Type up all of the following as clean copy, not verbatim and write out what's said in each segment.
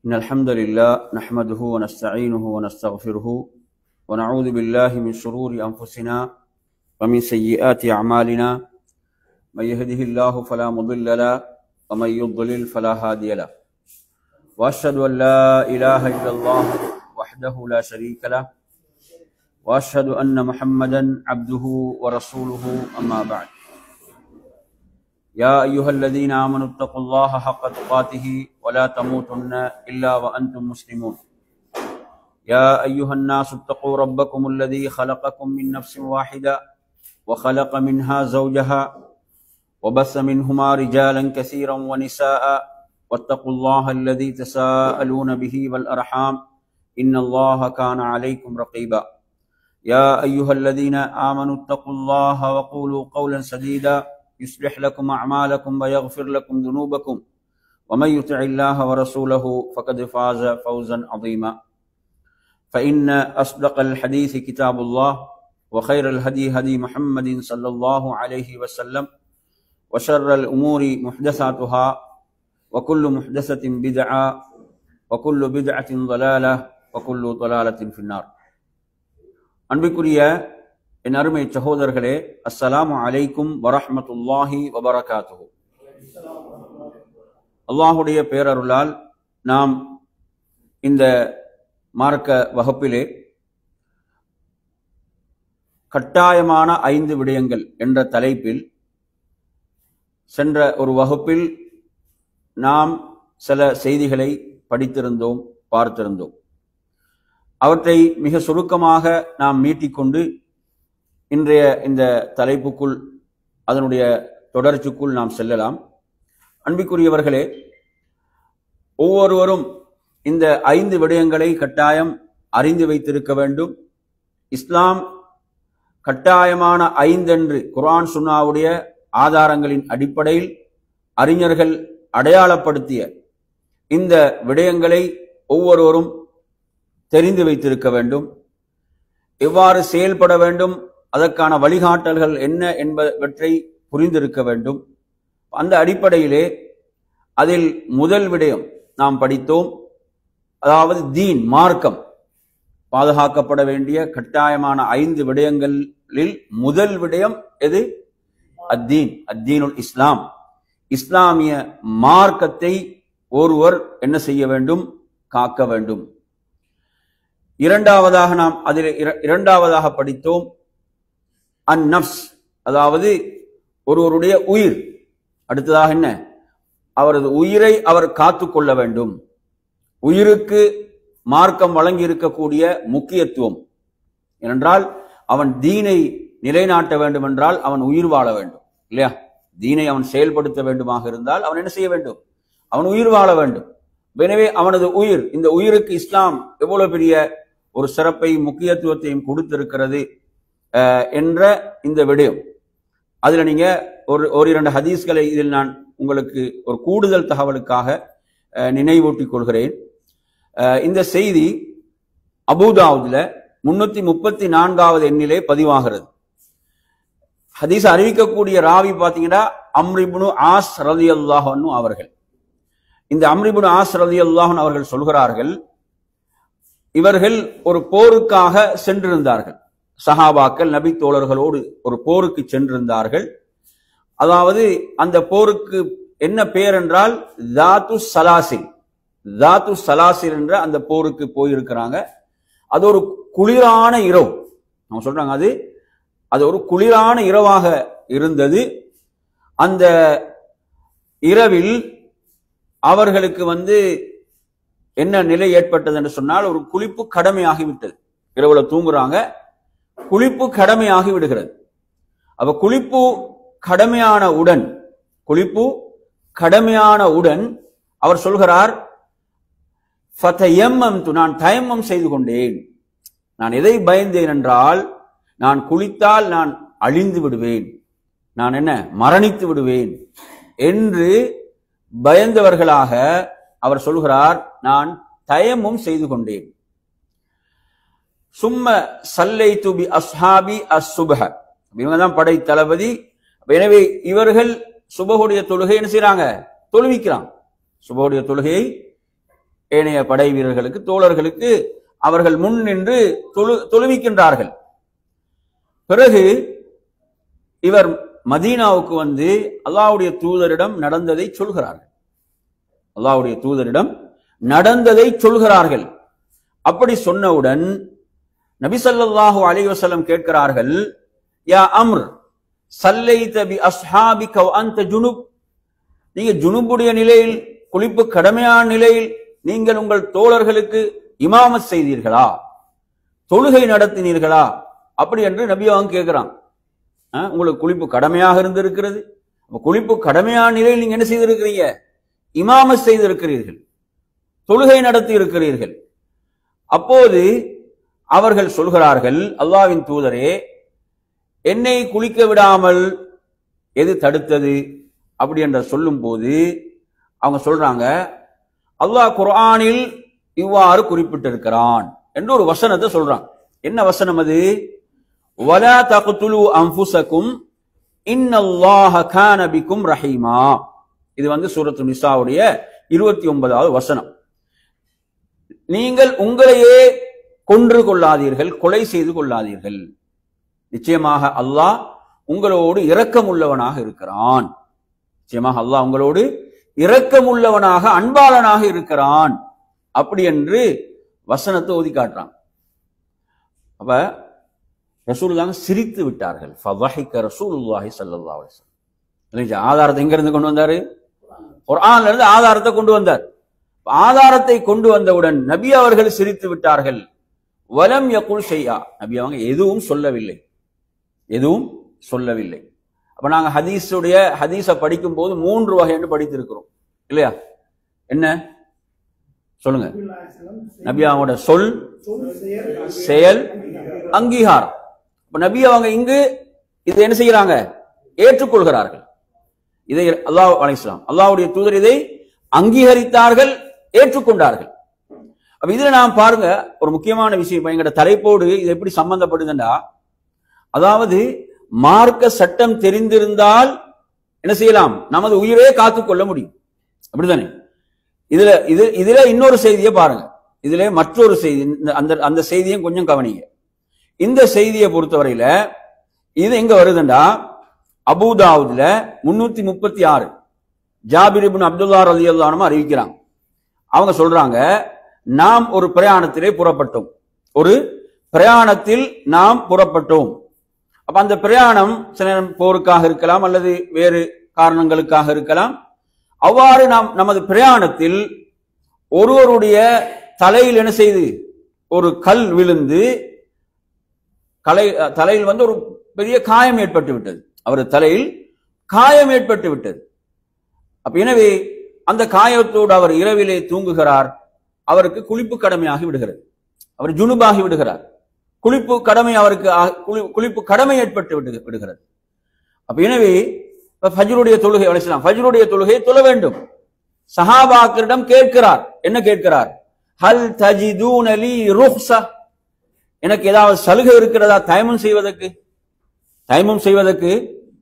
إن الحمد لله نحمده ونستعينه ونستغفره ونعوذ بالله من شرور أنفسنا ومن سيئات أعمالنا من يهده الله فلا مضل له ومن يضلل فلا هادي له وأشهد أن لا إله إلا الله وحده لا شريك له وأشهد أن محمدا عبده ورسوله أما بعد يا أيها الذين آمنوا اتقوا الله حق تقاته ولا تموتن إلا وأنتم مسلمون يا أيها الناس اتقوا ربكم الذي خلقكم من نفس واحدة وخلق منها زوجها وبث منهما رجالا كثيرا ونساء واتقوا الله الذي تساءلون به والأرحام إن الله كان عليكم رقيبا يا أيها الذين آمنوا اتقوا الله وقولوا قولا سديدا يصلح لكم أعمالكم ويغفر لكم ذنوبكم ومن يطع الله ورسوله فقد فاز فوزا عظيما فإن أصدق الحديث كتاب الله وخير الهدي هدي محمد صلى الله عليه وسلم وشر الأمور محدثاتها وكل محدثة بدعة وكل بدعة ضلالة وكل ضلالة في النار. அன்பிற்குரிய என் அருமை சகோதரர்களே, அஸ்ஸலாமு அலைக்கும் வரஹ்மத்துல்லாஹி வபரகாத்துஹு. அல்லாஹுடைய பேரருளால் நாம் இந்த மார்க்க வகுப்பிலே கட்டாயமான 5 விடயங்கள் என்ற தலைப்பில் சென்ற ஒரு வகுப்பில் நாம் சில செய்திகளை படித்திருந்தோம், பார்த்திருந்தோம். அவற்றை மிக சுருக்கமாக நாம் மீட்டிக்கொண்டு இன்றைய இந்த தலைப்புக்குள், அதனுடைய தொடர்ச்சிக்குள் நாம் செல்லலாம். அன்பிற்குரியவர்களே, ஒவ்வொருவரும் இந்த 5 விடயங்களை கட்டாயம் அறிந்து வைத்திருக்க வேண்டும். இஸ்லாம் கட்டாயமான 5 என்று குர்ஆன் சுன்னாவுடைய ஆதாரங்களின் அடிப்படையில் அறிஞர்கள் அடையாளப்படுத்திய இந்த விடயங்களை ஒவ்வொருவரும் தெரிந்து வைத்திருக்க வேண்டும். எவ்வாறு செயல்பட வேண்டும், அதற்கான வழிகாட்டல்கள் என்ன என்பவற்றை புரிந்திருக்க வேண்டும். அந்த அடிப்படையிலே அதில் முதல் விடயம் நாம் படித்தோம். அதாவது தீன், மார்க்கம், பாதுகாக்கப்பட வேண்டிய கட்டாயமான 5 விடயங்களில் முதல் விடயம் எது? அத்தீன், அத்தீனுல் இஸ்லாம். இஸ்லாமிய மார்க்கத்தை ஒருவர் என்ன செய்ய வேண்டும்? காக்க வேண்டும். இரண்டாவதாக நாம் அதில் இரண்டாவதாக படித்தோம் அந்நப்ஸ், அதாவது ஒருவருடைய உயிர். அடுத்ததாக என்ன? அவரது உயிரை அவர் காத்து கொள்ள வேண்டும். உயிருக்கு மார்க்கம் வழங்கி இருக்கக்கூடிய முக்கியத்துவம் ஏனென்றால், அவன் தீனை நிலைநாட்ட வேண்டும் என்றால் அவன் உயிர் வாழ வேண்டும், இல்லையா? தீனை அவன் செயல்படுத்த வேண்டுமாக இருந்தால் அவன் என்ன செய்ய வேண்டும்? அவன் உயிர் வாழ வேண்டும். எனவே அவனது உயிர், இந்த உயிருக்கு இஸ்லாம் எவ்வளவு பெரிய ஒரு சிறப்பை முக்கியத்துவத்தையும் கொடுத்திருக்கிறது என்ற இந்த விடயம். அதுல நீங்க ஒரு 2 ஹதீஸ்களை இதில் நான் உங்களுக்கு ஒரு கூடுதல் தகவலுக்காக நினைவூட்டிக் கொள்கிறேன். இந்த செய்தி அபூதாவுதுல 334வது எண்ணிலே பதிவாகிறது. ஹதீஸ் அறிவிக்கக்கூடிய ராவி பாத்தீங்கன்னா அம்ர் இப்னு ஆஸ் ரலியல்லாஹு அன்ஹு அவர்கள். இந்த அம்ர் இப்னு ஆஸ் ரலியல்லாஹு அன்ஹு அவர்கள் சொல்கிறார்கள், இவர்கள் ஒரு போருக்காக சென்றிருந்தார்கள். சஹாபாக்கள் நபி தோழர்களோடு ஒரு போருக்கு சென்றிருந்தார்கள். அதாவது அந்த போருக்கு என்ன பெயர் என்றால் தாத்து சலாசில். தாத்து சலாசில் என்ற அந்த போருக்கு போயிருக்கிறாங்க. அது ஒரு குளிரான இரவு. நம்ம சொல்றாங்க, அது ஒரு குளிரான இரவாக இருந்தது. அந்த இரவில் அவர்களுக்கு என்ன நிலை ஏற்பட்டது என்று சொன்னால், ஒரு குளிப்பு கடமையாகிவிட்டது. இரவுல தூங்குறாங்க, குளிப்பு கடமையாகி விடுகிறது. அப்ப குளிப்பு கடமையானவுடன் அவர் சொல்கிறார், ஃபதயம்மம்து, நான் தயம்மம் செய்து கொண்டேன். நான் எதை பயந்தேன் என்றால், நான் குளித்தால் நான் அழிந்து விடுவேன், நான் மரணித்து விடுவேன் என்று பயந்தவர்களாக அவர் சொல்கிறார், நான் தயம்மம் செய்து கொண்டேன். சும்ம சல்லைது பி அஸ்ஹாபி அஸ்ஸுபஹ, இவங்க தான் படை தளபதி. எனவே இவர்கள் சுபஹுடைய தொழுகை என்ன செய்றாங்க? தொழுவிக்கிறாங்க. சுபஹுடைய தொழுகையை ஏனைய படை வீரர்களுக்கு, தோழர்களுக்கு அவர்கள் முன் நின்று தொழுவிக்கின்றார்கள். பிறகு இவர் மதீனாவுக்கு வந்து அல்லாஹ்வுடைய தூதரிடம் நடந்ததை சொல்கிறார்கள். அல்லாஹ்வுடைய தூதரிடம் நடந்ததை சொல்கிறார்கள். அப்படி சொன்னவுடன் நபி ஸல்லல்லாஹு அலைஹி வஸல்லம் கேட்கிறார்கள், யா அம்ர் சல்லைத பி அஸ்ஹாபிக வ அன்த ஜுனுப், நீங்க ஜுனுபுடைய நிலையில், குளிப்பு கடமையான நிலையில் நீங்கள் உங்கள் தோழர்களுக்கு இமாமத் செய்தீர்களா, தொழுகை நடத்தினீர்களா? அப்படி என்று நபி அவங்க கேட்கிறான். உங்களுக்கு குளிப்பு கடமையாக இருந்திருக்கிறது, குளிப்பு கடமையான நிலையில் நீங்க என்ன செய்திருக்கிறீங்க? இமாமத் செய்திருக்கிறீர்கள், தொழுகை நடத்தி இருக்கிறீர்கள். அப்போது அவர்கள் சொல்கிறார்கள், அல்லாஹ்வின் தூதரே, என்னை குளிக்க விடாமல் எது தடுத்தது? அப்படி என்ற சொல்லும் போது அவங்க சொல்றாங்க, அல்லாஹ் குர்ஆனில் இவ்வாறு குறிப்பிட்டிருக்கிறான் என்று ஒரு வசனத்தை சொல்றான். என்ன வசனம் அது? வலா தக்துலு அன்ஃபுஸகும் இன்னல்லாஹ கான பிக்கும் ரஹீமா. இது சூரத்து நிசாவுடைய 29வது வசனம். நீங்கள் உங்களையே கொன்று கொள்ளாதீர்கள், கொலை செய்து கொள்ளாதீர்கள், நிச்சயமாக அல்லாஹ் உங்களோடு இரக்கமுள்ளவனாக இருக்கிறான். நிச்சயமாக அல்லாஹ் உங்களோடு இரக்கமுள்ளவனாக அன்பாளனாக இருக்கிறான். அப்படி என்று வசனத்தை ஓதி காட்டுறான். அப்ப ரசூலுல்லாஹ் சிரித்து விட்டார்கள். ஃபதஹிக ரசூலுல்லாஹி ஸல்லல்லாஹு அலைஹி வஸல்லம். ஆதாரத்தை எங்க இருந்து கொண்டு வந்தாரு? குர்ஆன்ல இருந்து ஆதாரத்தை கொண்டு வந்தார். ஆதாரத்தை கொண்டு வந்தவுடன் நபி அவர்கள் சிரித்து விட்டார்கள். வலம் யகுல் ஷைஆ, நபி அவங்க எதுவும் சொல்லவில்லை, எதுவும் சொல்லவில்லை. அப்ப நாங்க ஹதீஸை படிக்கும் போது 3 வகை என்று படித்திருக்கிறோம் இல்லையா? என்ன சொல்லுங்க? நபி அவங்களோட சொல், செயல், அங்கீகாரம். இப்ப நபி அவங்க இங்கு இதை என்ன செய்யறாங்க? ஏற்றுக்கொள்கிறார்கள். இதை அல்லாஹ் அலைஹிஸ்ஸலாம், அல்லாஹ்வுடைய தூதர் இதை அங்கீகரித்தார்கள், ஏற்றுக்கொண்டார்கள். அப்ப இதுல நாம் பாருங்க ஒரு முக்கியமான விஷயம். எங்கட தலைப்போடு இது எப்படி சம்பந்தப்படுதுன்னா, அதாவது மார்க்க சட்டம் தெரிந்திருந்தால் என்ன செய்யலாம்? நமது உயிரே காத்துக்கொள்ள முடியும். அப்படித்தானே? இதுல இன்னொரு செய்தியை பாருங்க. இதுல மற்றொரு செய்தி, அந்த செய்தியும் கொஞ்சம் கவனிங்க. இந்த செய்தியை பொறுத்தவரையில இது எங்க வருதுண்டா, அபூதாவுதுல 336 ஜாபிர் இப்னு அப்துல்லா ரலியல்லாஹு அன்ஹு அறிவிக்கிறாங்க. அவங்க சொல்றாங்க, நாம் ஒரு பிரயாணத்திலே புறப்பட்டோம், ஒரு பிரயாணத்தில் நாம் புறப்பட்டோம். அப்ப அந்த பிரயாணம் சில நேரம் போருக்காக இருக்கலாம் அல்லது வேறு காரணங்களுக்காக இருக்கலாம். அவ்வாறு நாம் நமது பிரயாணத்தில் ஒருவருடைய தலையில் என்ன செய்து ஒரு கல் விழுந்து தலையில் ஒரு பெரிய காயம் ஏற்பட்டு விட்டது. அவர் தலையில் காயம் ஏற்பட்டு விட்டது. அப்ப எனவே அந்த காயத்தோடு அவர் இரவிலே தூங்குகிறார். அவருக்கு குளிப்பு கடமையாகி விடுகிறது, அவர் ஜுனுபாகி விடுகிறார். குளிப்பு கடமை அவருக்கு குளிப்பு கடமை ஏற்பட்டு விடுகிறது. அப்ப எனவே ஃபஜ்ருடைய தொழுகை அலைஹிஸ்ஸலாம், ஃபஜ்ருடைய தொழுகையை தொழ வேண்டும். சஹாபாக்களிடம் கேட்கிறார். என்ன கேட்கிறார்? ஹல் தஜிதூன லீ ருஹ்ஸா, எனக்கு ஏதாவது சலுகை இருக்கிறதா தயமம் செய்வதற்கு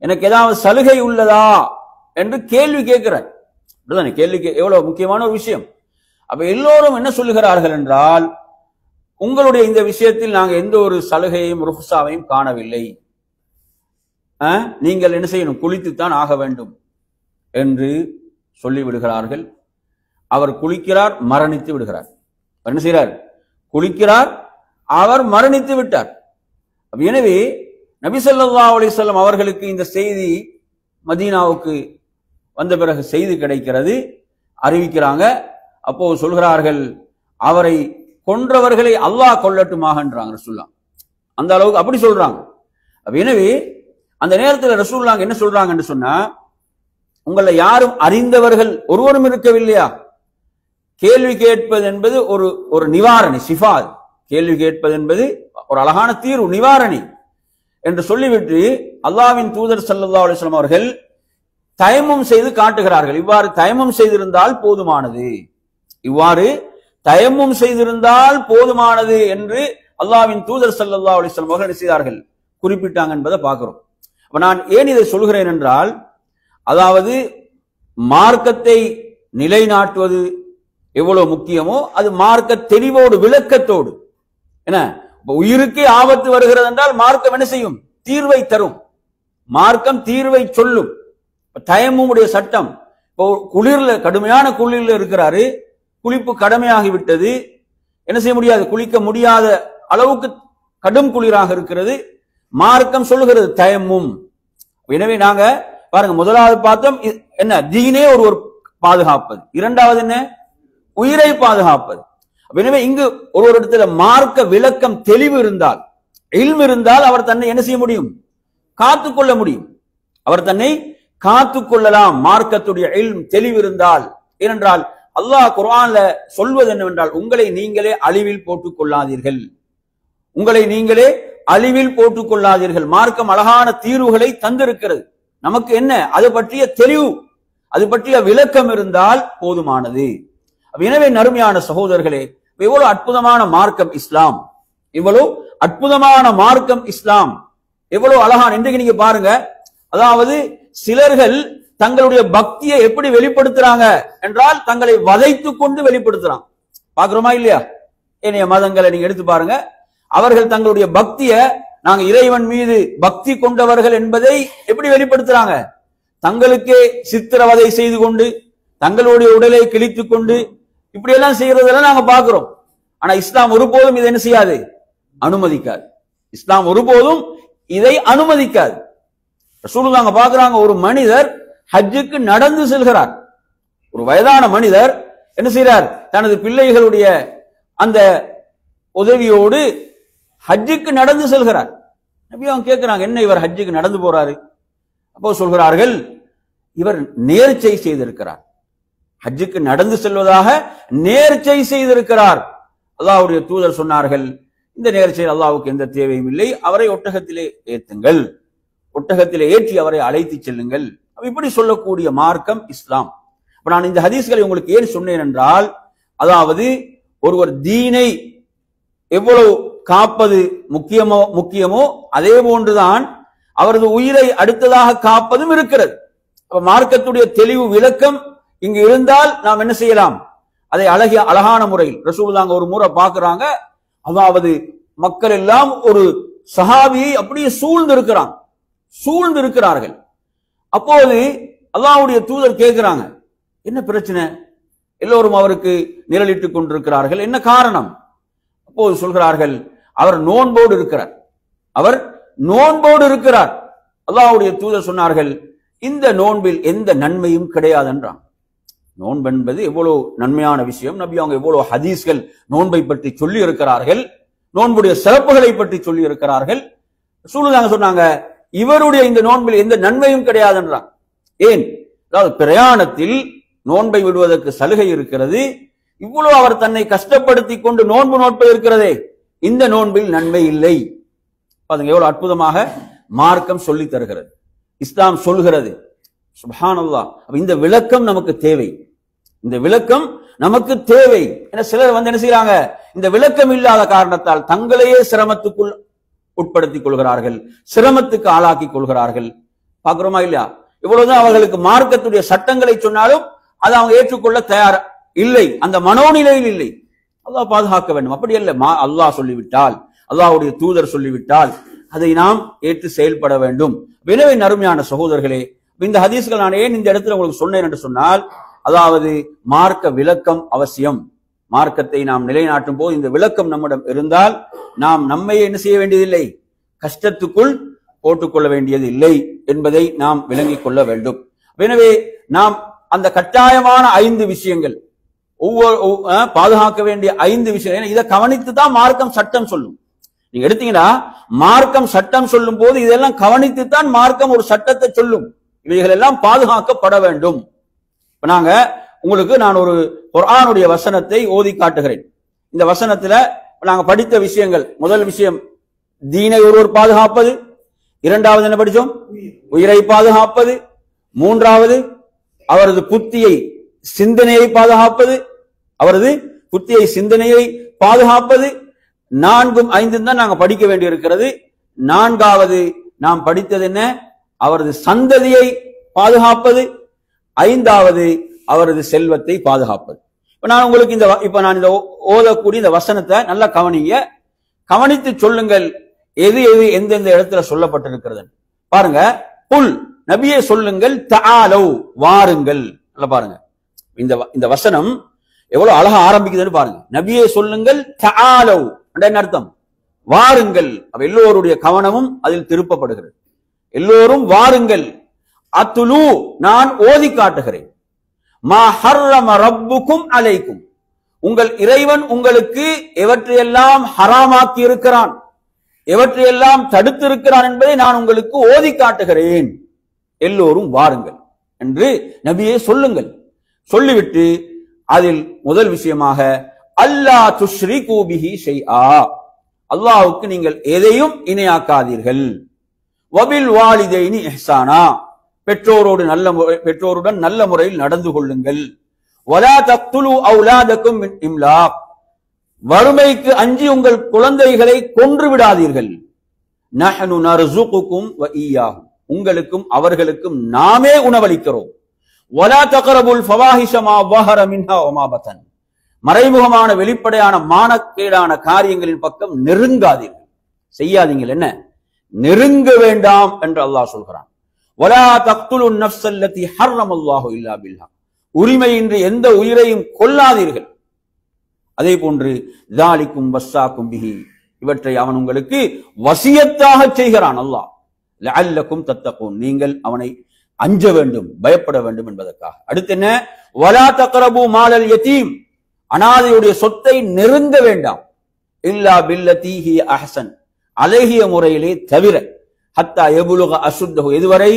எனக்கு ஏதாவது சலுகை உள்ளதா என்று கேள்வி கேட்கிறார். அப்படிதானே? கேள்வி எவ்வளவு முக்கியமான ஒரு விஷயம். அப்ப எல்லோரும் என்ன சொல்லுகிறார்கள் என்றால், உங்களுடைய இந்த விஷயத்தில் நாங்கள் எந்த ஒரு சலுகையும் ருஹ்ஸாவையும் காணவில்லை, நீங்கள் என்ன செய்யணும்? குளித்துத்தான் ஆக வேண்டும் என்று சொல்லிவிடுகிறார்கள். அவர் குளிக்கிறார், மரணித்து விடுகிறார். என்ன செய்கிறார்? குளிக்கிறார், அவர் மரணித்து விட்டார். எனவே நபி ஸல்லல்லாஹு அலைஹி வஸல்லம் அவர்களுக்கு இந்த செய்தி மதீனாவுக்கு வந்த பிறகு செய்தி கிடைக்கிறது, அறிவிக்கிறாங்க. அப்போ சொல்கிறார்கள், அவரை கொன்றவர்களை அல்லாஹ் கொல்லட்டுமாகன்றாங்க ரசூலுல்லாஹ். அந்த அளவுக்கு அப்படி சொல்றாங்க. எனவே அந்த நேரத்தில் ரசூலுல்லாஹ் என்ன சொல்றாங்க என்று சொன்னா, உங்களை யாரும் அறிந்தவர்கள் ஒருவரும் இருக்கவில்லையா? கேள்வி கேட்பது என்பது ஒரு நிவாரணி, சிஃபா. கேள்வி கேட்பது என்பது ஒரு அழகான தீர்வு, நிவாரணி என்று சொல்லிவிட்டு அல்லாஹ்வின் தூதர் ஸல்லல்லாஹு அலைஹி வஸல்லம் அவர்கள் தயமம் செய்து காட்டுகிறார்கள். இவ்வாறு தயமம் செய்திருந்தால் போதுமானது, இவ்வாறு தயமம் செய்திருந்தால் போதுமானது என்று அல்லாஹ்வின் தூதர் ஸல்லல்லாஹு அலைஹி வஸல்லம் அவர்கள் செய்தார்கள், குறிப்பிட்டாங்க என்பதை பார்க்கிறோம். அப்ப நான் ஏன் இதை சொல்கிறேன் என்றால், அதாவது மார்க்கத்தை நிலைநாட்டுவது எவ்வளவு முக்கியமோ அது மார்க்க தெளிவோடு விளக்கத்தோடு. என்ன உயிருக்கே ஆபத்து வருகிறது என்றால் மார்க்கம் என்ன செய்யும்? தீர்வை தரும். மார்க்கம் தீர்வை சொல்லும். தயம்முடைய சட்டம், இப்போ குளிர்ல கடுமையான குளிர்ல இருக்கிறாரு, குளிப்பு கடமையாகிவிட்டது, என்ன செய்ய முடியாது, குளிக்க முடியாத அளவுக்கு கடும் குளிராக இருக்கிறது. மார்க்கம் சொல்லுகிறது தயம்மும். எனவே நாங்க பாருங்க, முதலாவது பார்த்தோம் என்ன, தீனே ஒரு பாதுகாப்பது, இரண்டாவது என்ன, உயிரை பாதுகாப்பது. எனவே இங்கு ஒரு இடத்துல மார்க்க விளக்கம் தெளிவு இருந்தால், இல்ம் இருந்தால் அவர் தன்னை என்ன செய்ய முடியும்? காத்துக்கொள்ள முடியும். அவர் தன்னை காத்துக்கொள்ளலாம், மார்க்கத்துடைய இல்ம் தெளிவு இருந்தால். ஏனென்றால் அல்லாஹ் குர்ஆன்ல சொல்வது என்னவென்றால், உங்களை நீங்களே அழிவில் போட்டுக் கொள்ளாதீர்கள், உங்களை நீங்களே அழிவில் போட்டுக் கொள்ளாதீர்கள். மார்க்கம் அழகான தீர்வுகளை தந்திருக்கிறது. நமக்கு என்ன அது பற்றிய தெளிவு, அது பற்றிய விளக்கம் இருந்தால் போதுமானது. எனவே நறுமையான சகோதரர்களே, எவ்வளவு அற்புதமான மார்க்கம் இஸ்லாம், இவ்வளவு அற்புதமான மார்க்கம் இஸ்லாம், எவ்வளவு அழகான. இன்றைக்கு நீங்க பாருங்க, அதாவது சிலர்கள் தங்களுடைய பக்தியை எப்படி வெளிப்படுத்துறாங்க என்றால், தங்களை வதைத்துக் கொண்டு வெளிப்படுத்துறாங்க. பாக்குறோமா இல்லையா? ஏனைய மதங்களை நீங்க எடுத்து பாருங்க, அவர்கள் தங்களுடைய பக்தியை, நாங்க இறைவன் மீது பக்தி கொண்டவர்கள் என்பதை எப்படி வெளிப்படுத்துறாங்க? தங்களுக்கே சித்திரவதை செய்து கொண்டு, தங்களுடைய உடலை கிழித்துக் கொண்டு, இப்படி எல்லாம் செய்யறதெல்லாம் நாங்க பாக்குறோம். ஆனா இஸ்லாம் ஒருபோதும் இதை என்ன செய்யாது? அனுமதிக்காது. இஸ்லாம் ஒருபோதும் இதை அனுமதிக்காது. ரசூலுல்லாஹ் பாக்குறாங்க, ஒரு மனிதர் ஹஜ்ஜுக்கு நடந்து செல்கிறார். ஒரு வயதான மனிதர் என்ன செய்றார்? தனது பிள்ளைகளுடைய அந்த உதவியோடு ஹஜ்ஜுக்கு நடந்து செல்கிறார். நபி அவங்க கேட்கிறாங்க, என்ன இவர் ஹஜ்ஜுக்கு நடந்து போறாரு? அப்போ சொல்கிறார்கள், இவர் நேர்ச்சை செய்திருக்கிறார், ஹஜ்ஜுக்கு நடந்து செல்வதாக நேர்ச்சை செய்திருக்கிறார். அல்லாஹ்வுடைய தூதர் சொன்னார்கள், இந்த நேர்ச்சையில் அல்லாஹ்வுக்கு எந்த தேவையும் இல்லை, அவரை ஒட்டகத்திலே ஏற்றுங்கள், ஒட்டகத்திலே ஏற்றி அவரை அழைத்து செல்லுங்கள். இப்படி சொல்லக்கூடிய மார்க்கம் இஸ்லாம். அப்ப நான் இந்த ஹதீஸ்களை உங்களுக்கு ஏன் சொன்னேன் என்றால், அதாவது ஒருவர் தீனை எவ்வளவு காப்பது முக்கியமோ அதே போன்றுதான் அவரது உயிரை அடுத்ததாக காப்பதும் இருக்கிறது. மார்க்கத்துடைய தெளிவு விளக்கம் இங்கு இருந்தால் நாம் என்ன செய்யலாம்? அதை அழகான முறையில் ரசூலுல்லாஹ் ஒரு முறை பார்க்கிறாங்க, அதாவது மக்கள் எல்லாம் ஒரு சஹாபியை அப்படியே சூழ்ந்து இருக்கிறார்கள். அப்போது அல்லாஹ்வுடைய தூதர் கேட்கிறாங்க, என்ன பிரச்சனை? எல்லோரும் அவருக்கு நிழலிட்டுக் கொண்டிருக்கிறார்கள், என்ன காரணம்? அப்போது சொல்கிறார்கள், அவர் நோன்போடு இருக்கிறார், அவர் நோன்போடு இருக்கிறார். அல்லாஹ்வுடைய தூதர் சொன்னார்கள், இந்த நோன்பில் எந்த நன்மையும் கிடையாது என்றான். நோன்பு என்பது எவ்வளவு நன்மையான விஷயம். நபி அவங்க எவ்வளவு ஹதீஸ்கள் நோன்பை பற்றி சொல்லி இருக்கிறார்கள், நோன்புடைய சிறப்புகளை பற்றி சொல்லி இருக்கிறார்கள். ரசூலுல்லாஹ் சொன்னாங்க, இவருடைய இந்த நோன்பில் எந்த நன்மையும் கிடையாது என்றான். ஏன்? அதாவது பிரயாணத்தில் நோன்பை விடுவதற்கு சலுகை இருக்கிறது, இவ்வளவு அவர் தன்னை கஷ்டப்படுத்தி கொண்டு நோன்பு நோட்பது இருக்கிறதே, இந்த நோன்பில் நன்மை இல்லை. பாருங்க எவ்வளவு அற்புதமாக மார்க்கம் சொல்லி தருகிறது, இஸ்லாம் சொல்கிறது. சுப்ஹானல்லாஹ். இந்த விளக்கம் நமக்கு தேவை, இந்த விளக்கம் நமக்கு தேவை. ஏன்னா சிலர் என்ன செய்யறாங்க, இந்த விளக்கம் இல்லாத காரணத்தால் தங்களையே சிரமத்துக்குள் உட்படுத்திக் கொள்கிறார்கள், சிரமத்துக்கு ஆளாக்கி கொள்கிறார்கள். பாக்குறோமா இல்லையா? இவ்வளவுதான் அவர்களுக்கு மார்க்கத்துடைய சட்டங்களை சொன்னாலும் அதை அவங்க ஏற்றுக்கொள்ள தயார் இல்லை, அந்த மனோநிலையில் இல்லை. அல்லாஹ் பாதுகாக்க வேண்டும். அப்படி அல்ல, அல்லாஹ் சொல்லிவிட்டால், அல்லாஹ்வுடைய தூதர் சொல்லிவிட்டால் அதை நாம் ஏற்று செயல்பட வேண்டும். எனவே நறுமையான சகோதரர்களே, இந்த ஹதீஸ்கள் நான் ஏன் இந்த இடத்துல உங்களுக்கு சொன்னேன் என்று சொன்னால், அதாவது மார்க்க விளக்கம் அவசியம். மார்க்கத்தை நாம் நிலைநாட்டும் போது இந்த விளக்கம் நம்மிடம் இருந்தால் நாம் நம்மையே என்ன செய்ய வேண்டியதில்லை, கஷ்டத்துக்குள் போட்டுக்கொள்ள வேண்டியது இல்லை என்பதை நாம் விளங்கிக் கொள்ள வேண்டும். எனவே நாம் அந்த கட்டாயமான 5 விஷயங்கள், ஒவ்வொரு பாதுகாக்க வேண்டிய 5 விஷயம், இதை கவனித்து தான் மார்க்கம் சட்டம் சொல்லும். நீங்க எடுத்தீங்கன்னா மார்க்கம் சட்டம் சொல்லும் போது இதெல்லாம் கவனித்துத்தான் மார்க்கம் ஒரு சட்டத்தை சொல்லும். இவைகள் எல்லாம் பாதுகாக்கப்பட வேண்டும். இப்ப உங்களுக்கு நான் ஒரு குர்ஆனுடைய வசனத்தை ஓதி காட்டுகிறேன். இந்த வசனத்துல நாங்க படித்த விஷயங்கள், முதல் விஷயம் தீனை ஒருவர் பாதுகாப்பது, இரண்டாவது என்ன படிச்சோம், உயிரை பாதுகாப்பது, மூன்றாவது அவரது புத்தியை சிந்தனையை பாதுகாப்பது, அவரது புத்தியை சிந்தனையை பாதுகாப்பது, 4, 5 தான் நாங்க படிக்க வேண்டியிருக்கிறது. 4வது நாம் படித்தது என்ன, அவரது சந்ததியை பாதுகாப்பது, 5வது அவரது செல்வத்தை பாதுகாப்பது. நான் உங்களுக்கு நான் இந்த ஓதக்கூடிய இந்த வசனத்தை நல்லா கவனிங்க, கவனித்து சொல்லுங்கள் எது எது எந்தெந்த இடத்துல சொல்லப்பட்டிருக்கிறது பாருங்க. புல் நபியே சொல்லுங்கள், தஆலௌ வாருங்கள். நல்லா பாருங்க, இந்த வசனம் எவ்வளவு அழகா ஆரம்பிக்குதுன்னு பாருங்க. நபியே சொல்லுங்கள், தஆலௌ என்ன அர்த்தம்? வாருங்கள். அப்ப எல்லோருடைய கவனமும் அதில் திருப்பப்படுகிறது. எல்லோரும் வாருங்கள். அத்துலு நான் ஓதி காட்டுகிறேன். மா ஹர்ரம ரப்புக்கும் அலைக்கும், உங்கள் இறைவன் உங்களுக்கு எவற்றையெல்லாம் ஹராமாக்கி இருக்கிறான், எவற்றையெல்லாம் தடுத்து இருக்கிறான் என்பதை நான் உங்களுக்கு ஓதி காட்டுகிறேன். எல்லோரும் வாருங்கள் என்று நபியே சொல்லுங்கள். சொல்லிவிட்டு அதில் முதல் விஷயமாக அல்லா துஷ்ரிகு பிஹி ஷைஆ, அல்லாஹ்வுக்கு நீங்கள் எதையும் இணையாக்காதீர்கள். வபில் வாலிதைனி இஹ்சானா, பெற்றோருடன் நல்ல முறையில் நடந்து கொள்ளுங்கள். வலா தக்துலு அவுலாதக்கும் மின் இம்லாக், வறுமைக்கு அஞ்சி உங்கள் குழந்தைகளை கொன்று விடாதீர்கள். நஹ்னு நர்சுகுக்கும் வ ஈயாஹும், உங்களுக்கும் அவர்களுக்கும் நாமே உணவளிக்கிறோம். வலா தக்ரபுல் ஃபவாஹிஷ மா வஹர மின்ஹா வ மா பதன், மறைமுகமான வெளிப்படையான மானக்கேடான காரியங்களின் பக்கம் நெருங்காதீர்கள், செய்யாதீங்கள். என்ன நெருங்க வேண்டாம் என்று அல்லாஹ் சொல்கிறான். வலா தக்துலு நஃப்ஸல்லதி ஹர்ரமல்லாஹு இல்லா பில்ஹக், உரிமையின்றி எந்த உயிரையும் கொல்லாதீர்கள். அதே போன்று ذالிக்கும் வஸ்ஸாக்கும் பிஹி, இவற்றை அவன் உங்களுக்கு வசியத்தாக செய்கிறான் அல்லாஹ். லஅல்லக்கும் தத்தகூன், நீங்கள் அவனை அஞ்ச வேண்டும், பயப்பட வேண்டும் என்பதற்காக. அடுத்து என்ன? வலா தக்ரபு மாலல் யதீம், அனாதையுடைய சொத்தை நெருங்க வேண்டாம். இல்லா பில்லதி ஹிய அஹ்சன், அழகிய முறையிலே தவிர. ஹத்தா யபுலுக அசுத்தஹு, எதுவரை?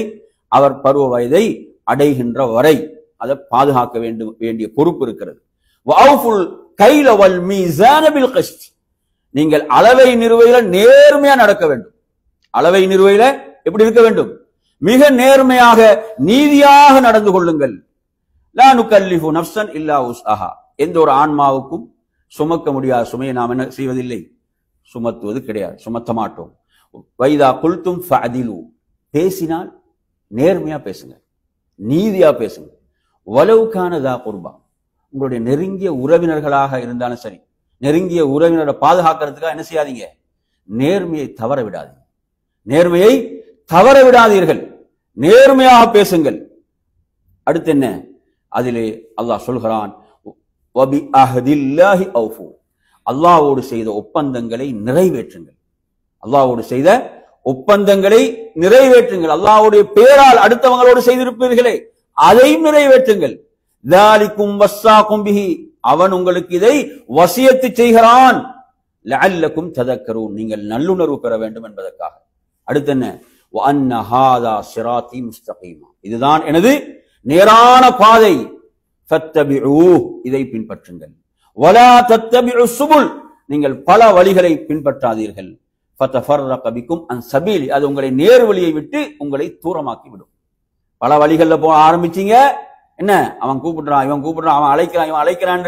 அவர் பருவ வயதை அடைகின்ற வரை அதை பாதுகாக்க வேண்டிய பொறுப்பு இருக்கிறது. வஅஃபுல் கைல வல் மீஸான பில் கிஸ்த், நீங்கள் அளவை நிறுவையில நேர்மையா நடக்க வேண்டும். அளவை நிறுவையில எப்படி இருக்க வேண்டும்? மிக நேர்மையாக நீதியாக நடந்து கொள்ளுங்கள். லா நுகல்லிஃபு நஃப்ஸன் இல்லா உஸ்அஹா, எந்த ஒரு ஆன்மாவுக்கும் சுமக்க முடியாத சுமையை நாம் என்ன செய்வதில்லை, சுமத்துவது கிடையாது, சுமத்த மாட்டோம். வைதா குல்தும் ஃபஅதிலு, பேசினால் நேர்மையா பேசுங்க, நீதியா பேசுங்க. வலவ் கான தா குர்பா, உங்களுடைய நெருங்கிய உறவினர்களாக இருந்தாலும் சரி, நெருங்கிய உறவினரை பாதுகாக்கிறதுக்காக என்ன செய்யாதீங்க, நேர்மையை தவற விடாதீங்க, நேர்மையை தவற விடாதீர்கள், நேர்மையாக பேசுங்கள். அடுத்து என்ன? அதிலே அல்லாஹ் சொல்கிறான், வபி அஹ்தில்லாஹி அவ்ஃபு, அல்லாஹ்வோடு செய்த ஒப்பந்தங்களை நிறைவேற்றுங்கள். அல்லாஹ்வோடு செய்த ஒப்பந்தங்களை நிறைவேற்றுங்கள். அல்லாஹ்வுடைய பேரால் அடுத்தவங்களோடு செய்திருப்பீர்களே அதையும் நிறைவேற்றுங்கள். ذالிக்கும் வஸ்ஸாக்கும் பிஹி, அவன் உங்களுக்கு இதை வசியத்து செய்கிறான். லஅல்லக்கும் ததக்கரூன், நீங்கள் நல்லுணர்வு பெற வேண்டும் என்பதற்காக. அடுத்து என்ன? வஅன்ன ஹாதா ஸிராத்தி முஸ்தகீமா, இதுதான் எனது நேரான பாதை. ஃபத்தபிஊஹு, இதை பின்பற்றுங்கள். வலா தத்தபிஉ சுபுல், நீங்கள் பல வழிகளை பின்பற்றாதீர்கள். ஃபதஃபர்ரக பிக்கும் அன் சபீலி, அது உங்களை நேர் வழியை விட்டு உங்களை தூரமாக்கி விடும். பல வழிகள்ல போக ஆரம்பிச்சீங்க, என்ன அவன் கூப்பிடுறான், இவன் கூப்பிடுறான், அவன் அழைக்கிறான், இவன் அழைக்கிறான்,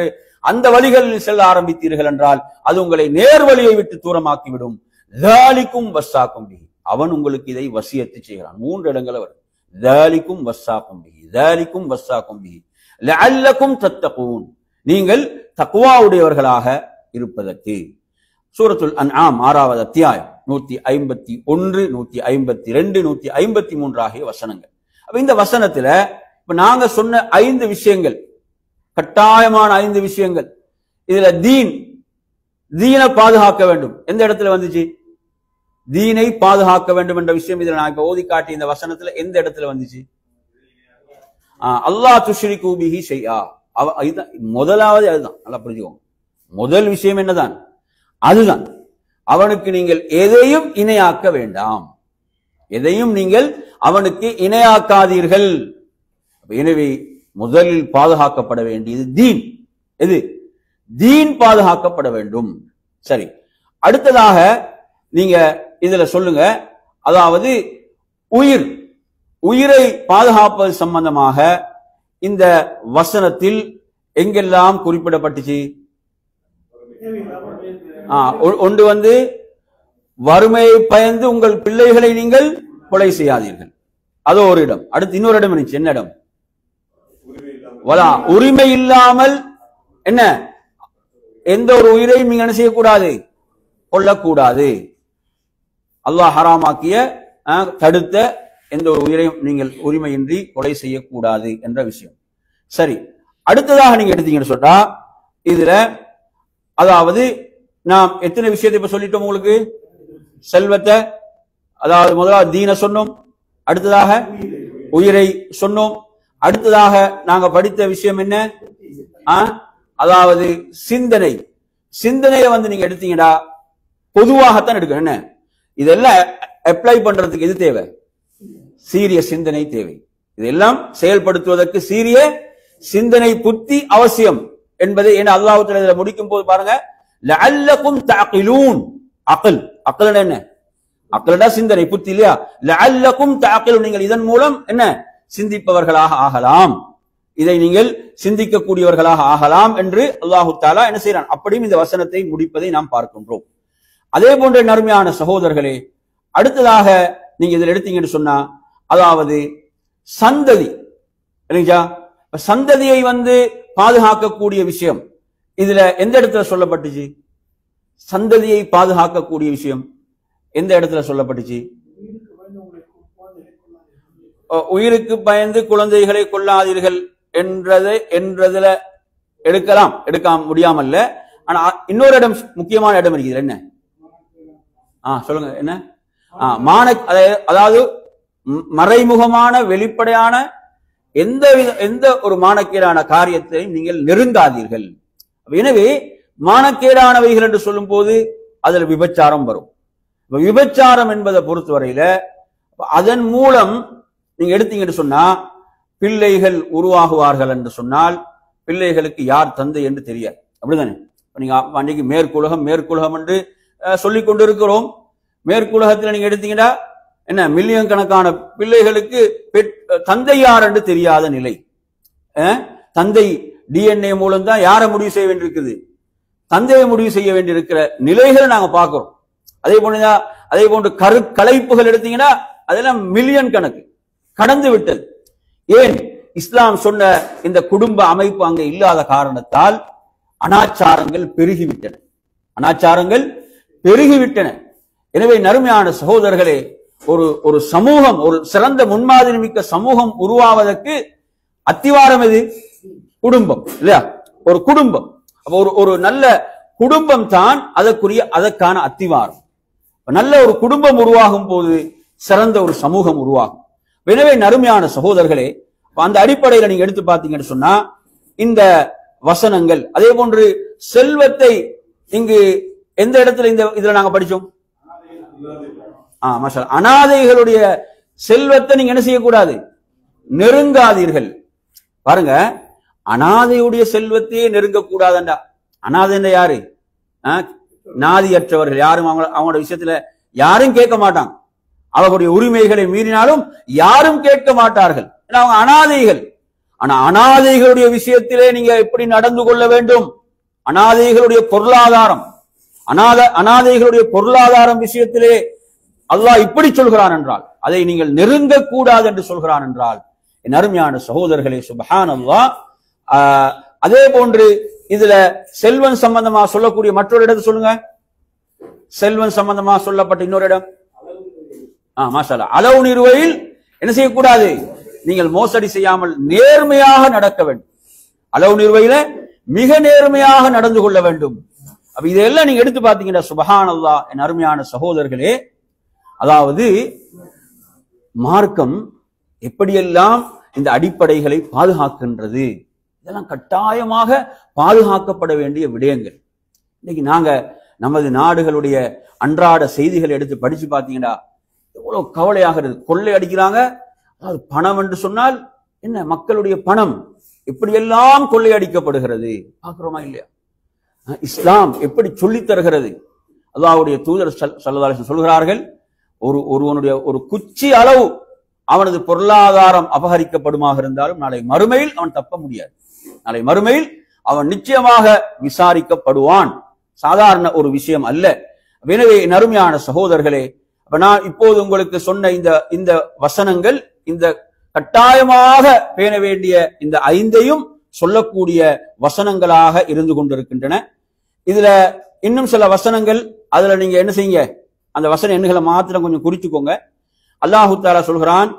அந்த வழிகளில் செல்ல ஆரம்பித்தீர்கள் என்றால் அது உங்களை நேர் வழியை விட்டு தூரமாக்கி விடும். ذالிக்கும் வஸ்ஸாக்கும் பிஹி, அவன் உங்களுக்கு இதை வசியத்து செய்கிறான். 3 இடங்கள் வரும். ذالிக்கும் வஸ்ஸாக்கும் பிஹி, ذالிக்கும் வஸ்ஸாக்கும் பிஹி லஅல்லக்கும் தத்தகூன், நீங்கள் தக்வா உடையவர்களாக இருப்பதற்கு. சூரத்துல் அன்ஆம் 6வது அத்தியாயம் 151, 152, 153 ஆகிய வசனங்கள். அப்ப இந்த வசனத்துல இப்ப நாங்க சொன்ன 5 விஷயங்கள், கட்டாயமான 5 விஷயங்கள். இதுல தீனை பாதுகாக்க வேண்டும். எந்த இடத்துல வந்துச்சு? தீனை பாதுகாக்க வேண்டும் என்ற விஷயம் இதுல நான் இப்ப ஓதி காட்டி இந்த வசனத்துல எந்த இடத்துல வந்துச்சு? அல்லாஹ் துஷ்ரிகு பிஹி ஷைஆ, முதலாவது அதுதான். நல்லா புரிஞ்சுக்கோங்க. முதல் விஷயம் என்னதான்? அதுதான், அவனுக்கு நீங்கள் எதையும் இணையாக்க வேண்டாம், எதையும் நீங்கள் அவனுக்கு இணையாக்காதீர்கள். எனவே முதலில் பாதுகாக்கப்பட வேண்டியது தீன். எது? தீன் பாதுகாக்கப்பட வேண்டும். சரி, அடுத்ததாக நீங்க இதுல சொல்லுங்க, அதாவது உயிரை பாதுகாப்பது சம்பந்தமாக இந்த வசனத்தில் எங்கெல்லாம் குறிப்பிடப்பட்டுச்சு? ஒன்று வறுமையை பயந்து உங்கள் பிள்ளைகளை நீங்கள் கொலை செய்யாதீர்கள், அது ஒரு இடம். அடுத்து இன்னொரு இடம் இருந்துச்சு, என்ன இடம்? உரிமை இல்லாமல் என்ன எந்த ஒரு உயிரையும் நீங்க என்ன செய்யக்கூடாது, கொல்லக்கூடாது. அல்லாஹ் ஹராமாக்கிய தடுத்த எந்த ஒரு உயிரையும் நீங்கள் உரிமையின்றி கொலை செய்யக்கூடாது என்ற விஷயம். சரி, அடுத்ததாக நீங்க எடுத்தீங்கன்னு சொன்னா இதுல அதாவது நாம் எத்தனை விஷயத்தை இப்ப சொல்லிட்டோம் உங்களுக்கு? செல்வத்தை, அதாவது முதலாவது தீன சொன்னோம், அடுத்ததாக உயிரை சொன்னோம், அடுத்ததாக நாங்க படித்த விஷயம் என்ன, அதாவது சிந்தனை. சிந்தனையை நீங்க எடுத்தீங்கடா பொதுவாகத்தான் எடுக்கணும். என்ன இதெல்லாம் அப்ளை பண்றதுக்கு எது தேவை? சீரிய சிந்தனை தேவை. இதெல்லாம் செயல்படுத்துவதற்கு சீரிய சிந்தனை புத்தி அவசியம் என்பதை அல்லாஹ் தஆலா முடிக்கும் போது பாருங்க, லஅல்லகும் தஅகிலூன். அக்ல், அக்ல் என்ன? அக்ல்னா சிந்தனை புத்தி இல்லையா? லஅல்லகும் தஅகிலூன், நீங்கள் இதன் மூலம் என்ன சிந்திப்பவர்களாக ஆகலாம், இதை நீங்கள் சிந்திக்கக்கூடியவர்களாக ஆகலாம் என்று அல்லாஹ் தஆலா என்ன செய்றான்? அப்படியும் இந்த வசனத்தை முடிப்பதை நாம் பார்க்கின்றோம். அதே போன்ற நறுமையான சகோதரர்களே, அடுத்ததாக நீங்க இதில் எடுத்தீங்கன்னு சொன்னா அதாவது சந்ததி இல்லைங்களா? சந்ததியை பாதுகாக்கக்கூடிய விஷயம் இதுல எந்த இடத்துல சொல்லப்பட்டுச்சு? சந்ததியை பாதுகாக்கக்கூடிய விஷயம் எந்த இடத்துல சொல்லப்பட்டுச்சு? உயிருக்கு பயந்து குழந்தைகளை கொள்ளாதீர்கள் என்றதுல எடுக்கலாம், எடுக்க முடியாமல்ல. ஆனா இன்னொரு இடம், முக்கியமான இடம் இருக்குது. என்ன சொல்லுங்க, என்ன? அதாவது மறைமுகமான வெளிப்படையான எந்த ஒரு மானக்கேடான காரியத்தையும் நீங்கள் நெருங்காதீர்கள். எனவே மானக்கேடானவைகள் என்று சொல்லும் போது அதுல விபச்சாரம் வரும். விபச்சாரம் என்பதை பொறுத்தவரையில அதன் மூலம் நீங்க எடுத்தீங்கன்னு சொன்னா பிள்ளைகள் உருவாகுவார்கள் என்று சொன்னால் பிள்ளைகளுக்கு யார் தந்தை என்று தெரியாது. அப்படிதானே? நீங்க அன்றைக்கு மேற்குலகம் என்று சொல்லிக் கொண்டிருக்கிறோம். மேற்குலகத்தில் நீங்க எடுத்தீங்கன்னா என்ன மில்லியன் கணக்கான பிள்ளைகளுக்கு தந்தை யார் என்று தெரியாத நிலை. தந்தை டிஎன்ஏ மூலம் தான் யாரை முடிவு செய்ய வேண்டியிருக்குது? தந்தையை முடிவு செய்ய வேண்டியிருக்கிற நிலைகளை நாங்க பார்க்கிறோம். அதே போன்று கலைப்புகள் எடுத்தீங்கன்னா அதெல்லாம் மில்லியன் கணக்கு கடந்து விட்டது. ஏன்? இஸ்லாம் சொன்ன இந்த குடும்ப அமைப்பு அங்க இல்லாத காரணத்தால் அனாச்சாரங்கள் பெருகிவிட்டன. எனவே நறுமையான சகோதரர்களே, ஒரு சமூகம், ஒரு சிறந்த முன்மாதிரி மிக்க சமூகம் உருவாவதற்கு அத்திவாரம் எது? குடும்பம் இல்லையா? ஒரு குடும்பம். ஒரு நல்ல குடும்பம் தான் அதற்கான அத்திவாரம். நல்ல ஒரு குடும்பம் உருவாகும் போது சிறந்த ஒரு சமூகம் உருவாகும். எனவே நறுமையான சகோதரர்களே, அந்த அடிப்படையில் நீங்க எடுத்து பார்த்தீங்கன்னு சொன்னா இந்த வசனங்கள், அதே போன்று செல்வத்தை இங்கு எந்த இடத்துல இதுல நாங்க படிச்சோம்? அனாதைகளுடைய செல்வத்தை நீங்க என்ன செய்யக்கூடாது? நெருங்காதீர்கள். பாருங்க, அனாதையுடைய செல்வத்தையே நெருங்கக்கூடாதுண்டா. அனாதை யாரு? நாதியற்றவர்கள். யாரும் அவங்களோட விஷயத்துல யாரும் கேட்க மாட்டாங்க. அவர்களுடைய உரிமைகளை மீறினாலும் யாரும் கேட்க மாட்டார்கள். அவங்க அனாதைகள். ஆனா அனாதைகளுடைய விஷயத்திலே நீங்க எப்படி நடந்து கொள்ள வேண்டும்? அனாதைகளுடைய பொருளாதாரம் விஷயத்திலே அல்லாஹ் இப்படி சொல்கிறான் என்றால், அதை நீங்கள் நெருங்கக்கூடாது என்று சொல்கிறான் என்றால், என் அருமையான சகோதரர்களே, சுப்ஹானல்லாஹ். அதே போன்று இதுல செல்வன் சம்பந்தமா சொல்லக்கூடிய மற்றொரு இடத்தை சொல்லுங்க. செல்வன் சம்பந்தமா சொல்லப்பட்ட இன்னொரு இடம் மாஷா அளவு நிறுவையில் என்ன செய்யக்கூடாது? நீங்கள் மோசடி செய்யாமல் நேர்மையாக நடக்க வேண்டும். அளவு நிறுவையில மிக நேர்மையாக நடந்து கொள்ள வேண்டும். அப்ப இதெல்லாம் நீங்க எடுத்து பாத்தீங்கன்னா சுப்ஹானல்லாஹ், என் அருமையான சகோதரர்களே, அதாவது மார்க்கம் எப்படியெல்லாம் இந்த அடிப்படைகளை பாதுகாக்கின்றது. இதெல்லாம் கட்டாயமாக பாதுகாக்கப்பட வேண்டிய விடயங்கள். இன்னைக்கு நாங்க நமது நாடுகளுடைய அன்றாட செய்திகளை எடுத்து படிச்சு பார்த்தீங்கன்னா எவ்வளவு கவலையாக இருக்கு. கொள்ளை அடிக்கிறாங்க. அது பணம் என்று சொன்னால் என்ன? மக்களுடைய பணம் எப்படியெல்லாம் கொள்ளையடிக்கப்படுகிறது பார்க்கிறோமா இல்லையா? இஸ்லாம் எப்படி சொல்லித் தருகிறது? அல்லாஹ்வுடைய தூதர் ஸல்லல்லாஹு அலைஹி வஸல்லம் சொல்கிறார்கள், ஒருவனுடைய ஒரு குச்சி அளவு அவனது பொருளாதாரம் அபகரிக்கப்படுமாக இருந்தாலும் நாளை மறுமையில் அவன் தப்ப முடியாது. நாளை மறுமையில் அவன் நிச்சயமாக விசாரிக்கப்படுவான். சாதாரண ஒரு விஷயம் அல்ல. எனவே நறுமையான சகோதரர்களே, நான் இப்போது உங்களுக்கு சொன்ன இந்த வசனங்கள், இந்த கட்டாயமாக பேண வேண்டிய இந்த 5ஐயும் சொல்லக்கூடிய வசனங்களாக இருந்து கொண்டிருக்கின்றன. இதுல இன்னும் சில வசனங்கள், அதுல நீங்க என்ன செய்யுங்க, அந்த வசன எண்ணுகளை மாத்திரம் கொஞ்சம் குறிச்சுக்கோங்க. அல்லாஹு தஆலா சொல்கிறான்,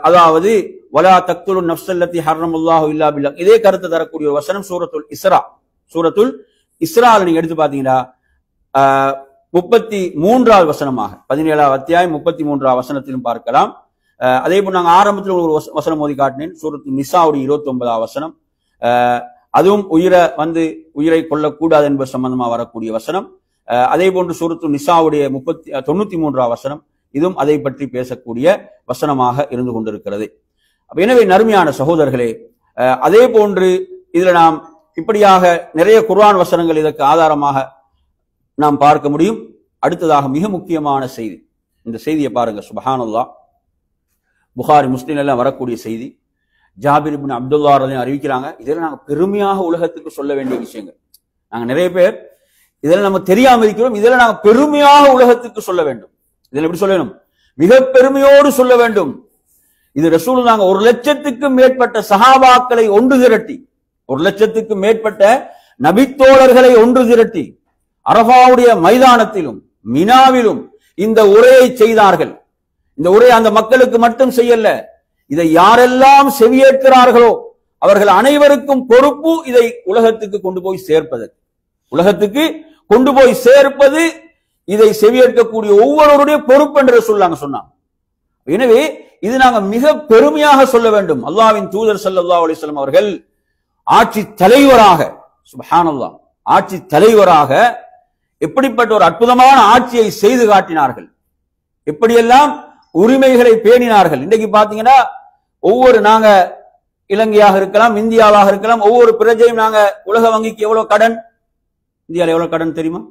அதாவது வலா தக்துலு நஃப்ஸல்லதி ஹர்ரமல்லாஹு இல்லா பில்லஹ். இதே கருத்து தரக்கூடிய ஒரு வசனம் சூரத்துல் இஸ்ரால நீங்க எடுத்து பாத்தீங்கன்னா 33வது வசனமாக 17வது அத்தியாயம் 33வது வசனத்திலும் பார்க்கலாம். அதே போல் நாங்கள் ஆரம்பத்தில் ஒரு வசனம் ஓதி காட்டினேன், சூரத்து நிசாவுடைய 29வது வசனம். அதுவும் உயிரை கொள்ளக்கூடாது என்பது சம்பந்தமாக வரக்கூடிய வசனம். அதே போன்று சூரத்து நிசாவுடைய 93வது வசனம், இதுவும் அதை பற்றி பேசக்கூடிய வசனமாக இருந்து கொண்டிருக்கிறது. எனவே நறுமையான சகோதரர்களே, அதே போன்று இதுல நாம் இப்படியாக நிறைய குர்ஆன் வசனங்கள் இதற்கு ஆதாரமாக நாம் பார்க்க முடியும். அடுத்ததாக மிக முக்கியமான செய்தி, இந்த செய்தியை பாருங்க. சுப்ஹானல்லாஹ், புகாரி முஸ்லிம் எல்லாம் வரக்கூடிய செய்தி. ஜாபிர் இப்னு அப்துல்லா ரலியல்லாஹு அன்ஹு அறிவிக்கிறாங்க, இதெல்லாம் நாங்கள் பெருமையாக உலகத்துக்கு சொல்ல வேண்டிய விஷயங்கள். நாங்கள் நிறைய பேர் இதெல்லாம் நம்ம தெரியாம இருக்கிறோம். இதெல்லாம் நாங்கள் பெருமையாக உலகத்துக்கு சொல்ல வேண்டும். இதில் எப்படி சொல்லணும்? மிக பெருமையோடு சொல்ல வேண்டும். இது ரசூலுல்லாஹ் நாங்கள் 1,00,000க்கும் மேற்பட்ட சஹாபாக்களை ஒன்று திரட்டி, 1,00,000க்கும் மேற்பட்ட நபித்தோழர்களை ஒன்று திரட்டி அரஃபாவுடைய மைதானத்திலும் மினாவிலும் இந்த உரையை செய்தார்கள். இந்த உரை அந்த மக்களுக்கு மட்டும் செய்யல, இதை யாரெல்லாம் செவியேற்கிறார்களோ அவர்கள் அனைவருக்கும் பொறுப்பு இதை உலகத்துக்கு கொண்டு போய் சேர்ப்பது. உலகத்துக்கு கொண்டு போய் சேர்ப்பது இதை செவியேற்கக்கூடிய ஒவ்வொருவருடைய பொறுப்பு என்று சொன்னாங்க. எனவே இது நாங்க மிக பெருமையாக சொல்ல வேண்டும். அல்லாஹ்வின் தூதர் ஸல்லல்லாஹு அலைஹி வஸல்லம் அவர்கள் ஆட்சி தலைவராக, சுப்ஹானல்லாஹ், ஆட்சி தலைவராக எப்படிப்பட்ட ஒரு அற்புதமான ஆட்சியை செய்து காட்டினார்கள், எப்படியெல்லாம் உரிமைகளை பேணினார்கள். இன்றைக்கு பாத்தீங்கன்னா ஒவ்வொரு நாங்க இலங்கையாக இருக்கலாம், இந்தியாவாக இருக்கலாம், ஒவ்வொரு பிரஜையும் நாங்க உலக வங்கிக்கு எவ்வளவு கடன், இந்தியாவில் எவ்வளவு கடன் தெரியுமா?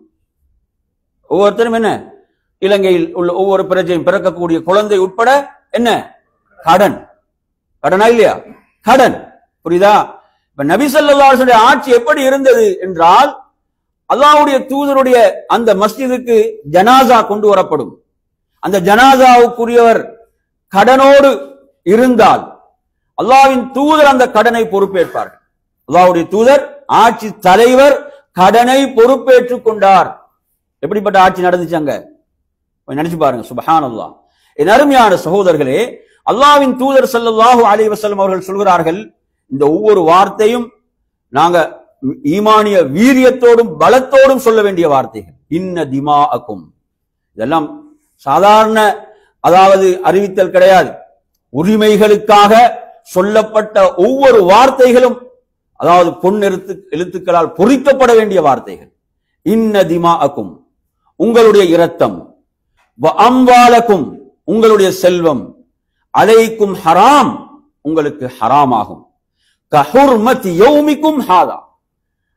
ஒவ்வொருத்தரும் என்ன, இலங்கையில் உள்ள ஒவ்வொரு பிரஜையும் பிறக்கக்கூடிய குழந்தை உட்பட என்ன கடன், கடனா இல்லையா? கடன். புரியுதா? இப்ப நபி ஸல்லல்லாஹு அலைஹி வஸல்லம் ஆட்சி எப்படி இருந்தது என்றால், அல்லாஹ்வுடைய தூதருடைய அந்த மஸ்ஜிதுக்கு ஜனாசா கொண்டு வரப்படும். அந்த ஜனாசாவுக்குரியவர் கடனோடு இருந்தால் அல்லாஹ்வின் தூதர் அந்த கடனை பொறுப்பேற்பார்கள். அல்லாஹ்வுடைய தூதர் ஆட்சி தலைவர் கடனை பொறுப்பேற்றுக் கொண்டார். எப்படிப்பட்ட ஆட்சி நடந்துச்சாங்க நினைச்சு பாருங்க. சுப்ஹானல்லாஹ். என் அருமையான சகோதரர்களே, அல்லாஹ்வின் தூதர் ஸல்லல்லாஹு அலைஹி வஸல்லம் அவர்கள் சொல்கிறார்கள், இந்த ஒவ்வொரு வார்த்தையும் நாங்க ஈமானிய வீரியத்தோடும் பலத்தோடும் சொல்ல வேண்டிய வார்த்தைகள். இன்ன திமாஅக்கும், இதெல்லாம் சாதாரண அதாவது அறிவித்தல் கிடையாது. உரிமைகளுக்காக சொல்லப்பட்ட ஒவ்வொரு வார்த்தைகளும் அதாவது பொன் எழுத்துக்களால் பொறிக்கப்பட வேண்டிய வார்த்தைகள். இன்ன திமாஅக்கும், உங்களுடைய இரத்தம், வ அம்வாலக்கும், உங்களுடைய செல்வம், அலைக்கும் ஹராம், உங்களுக்கு ஹராமாகும், கஹுர்மத் யௌமிக்கும் ஹாதா,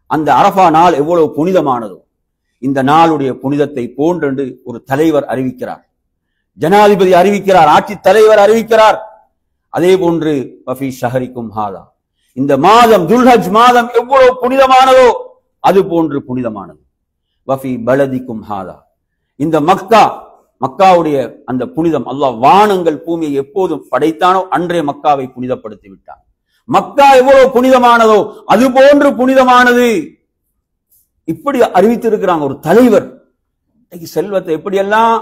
அந்த அரஃபா நாள் எவ்வளவு புனிதமானதோ இந்த நாளுடைய புனிதத்தை போன்று ஒரு தலைவர் அறிவிக்கிறார், ஜனாதிபதி அறிவிக்கிறார், ஆட்சி தலைவர் அறிவிக்கிறார். அதே போன்று வஃபி ஷஹரிக்கும் ஹாதா, இந்த மாதம் துல்ஹஜ் மாதம் எவ்வளவு புனிதமானதோ அது போன்று புனிதமானது. வஃபி பலதிக்கும் ஹாதா, இந்த மக்காவுடைய அந்த புனிதம், அல்லாஹ் வானங்கள் பூமியை எப்போதும் படைத்தானோ அன்றே மக்காவை புனிதப்படுத்தி விட்டான். மக்கா எவ்வளவு புனிதமானதோ அது போன்று புனிதமானது. இப்படி அறிவித்திருக்கிறாங்க ஒரு தலைவர். செல்வத்தை எப்படியெல்லாம்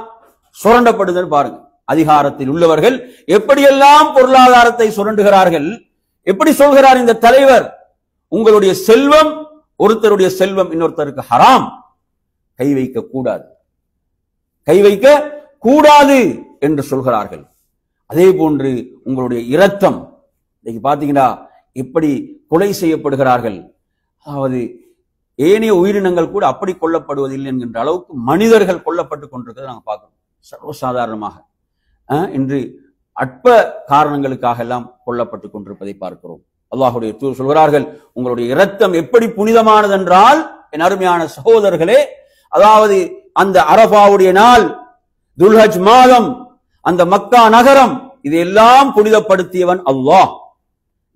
சுரண்டப்படுதுன்னு பாருங்க. அதிகாரத்தில் உள்ளவர்கள் எப்படியெல்லாம் பொருளாதாரத்தை சுரண்டுகிறார்கள். எப்படி சொல்கிறார் இந்த தலைவர், உங்களுடைய செல்வம், ஒருத்தருடைய செல்வம் இன்னொருத்தருக்கு ஹராம், கை வைக்க கூடாது, கை வைக்க கூடாது என்று சொல்கிறார்கள். அதே போன்று உங்களுடைய இரத்தம், இன்னைக்கு பாத்தீங்கன்னா எப்படி கொலை செய்யப்படுகிறார்கள். அதாவது ஏனைய உயிரினங்கள் கூட அப்படி கொல்லப்படுவதில்லை என்கின்ற அளவுக்கு மனிதர்கள் கொல்லப்பட்டுக் கொண்டிருக்கிறத நாங்கள் பார்க்கிறோம். சர்வசாதாரணமாக இன்று அற்ப காரணங்களுக்காக எல்லாம் கொல்லப்பட்டுக் கொண்டிருப்பதை பார்க்கிறோம். அல்லாஹ்வுடைய தூதர் சொல்கிறார்கள், உங்களுடைய இரத்தம் எப்படி புனிதமானது என்றால், என் அருமையான சகோதரர்களே, அதாவது அந்த அரஃபாவுடைய நாள், துல்ஹஜ் மாதம், அந்த மக்கா நகரம், இதையெல்லாம் புனிதப்படுத்தியவன் அல்லாஹ்.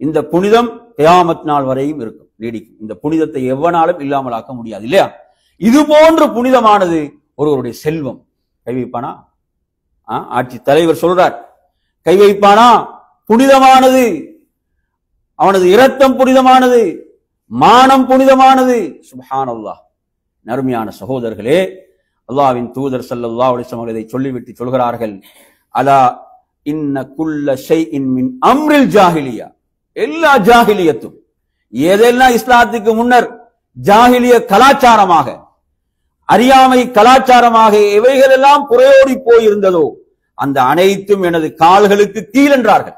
இந்த புனிதம் கியாமத் நாள் வரையும் இருக்கும், நீடிக்கும். இந்த புனிதத்தை எவனாலும் இல்லாமலாக்க முடியாது, இல்லையா? இது போன்று புனிதமானது ஒருவருடைய செல்வம். கை வைப்பானா? ஆட்சி தலைவர் சொல்றார், கை வைப்பானா? புனிதமானது. அவனது இரத்தம் புனிதமானது, மானம் புனிதமானது. சுப்ஹானல்லாஹ். நறுமையான சகோதரர்களே, அல்லாஹ்வின் தூதர் ஸல்லல்லாஹு அலைஹி வஸல்லம் இதை சொல்லிவிட்டு சொல்கிறார்கள், அலா இன்ன குல்ல ஷைஇன் மின் அம்ரில் ஜாஹிலியா. எல்லா ஜாஹிலியத்தும், எதெல்லாம் இஸ்லாத்துக்கு முன்னர் ஜாஹிலிய கலாச்சாரமாக, அறியாமை கலாச்சாரமாக எவைகள் எல்லாம் புறையோடி போயிருந்ததோ அந்த அனைத்தும் எனது கால்களுக்கு கீழ் என்றார்கள்.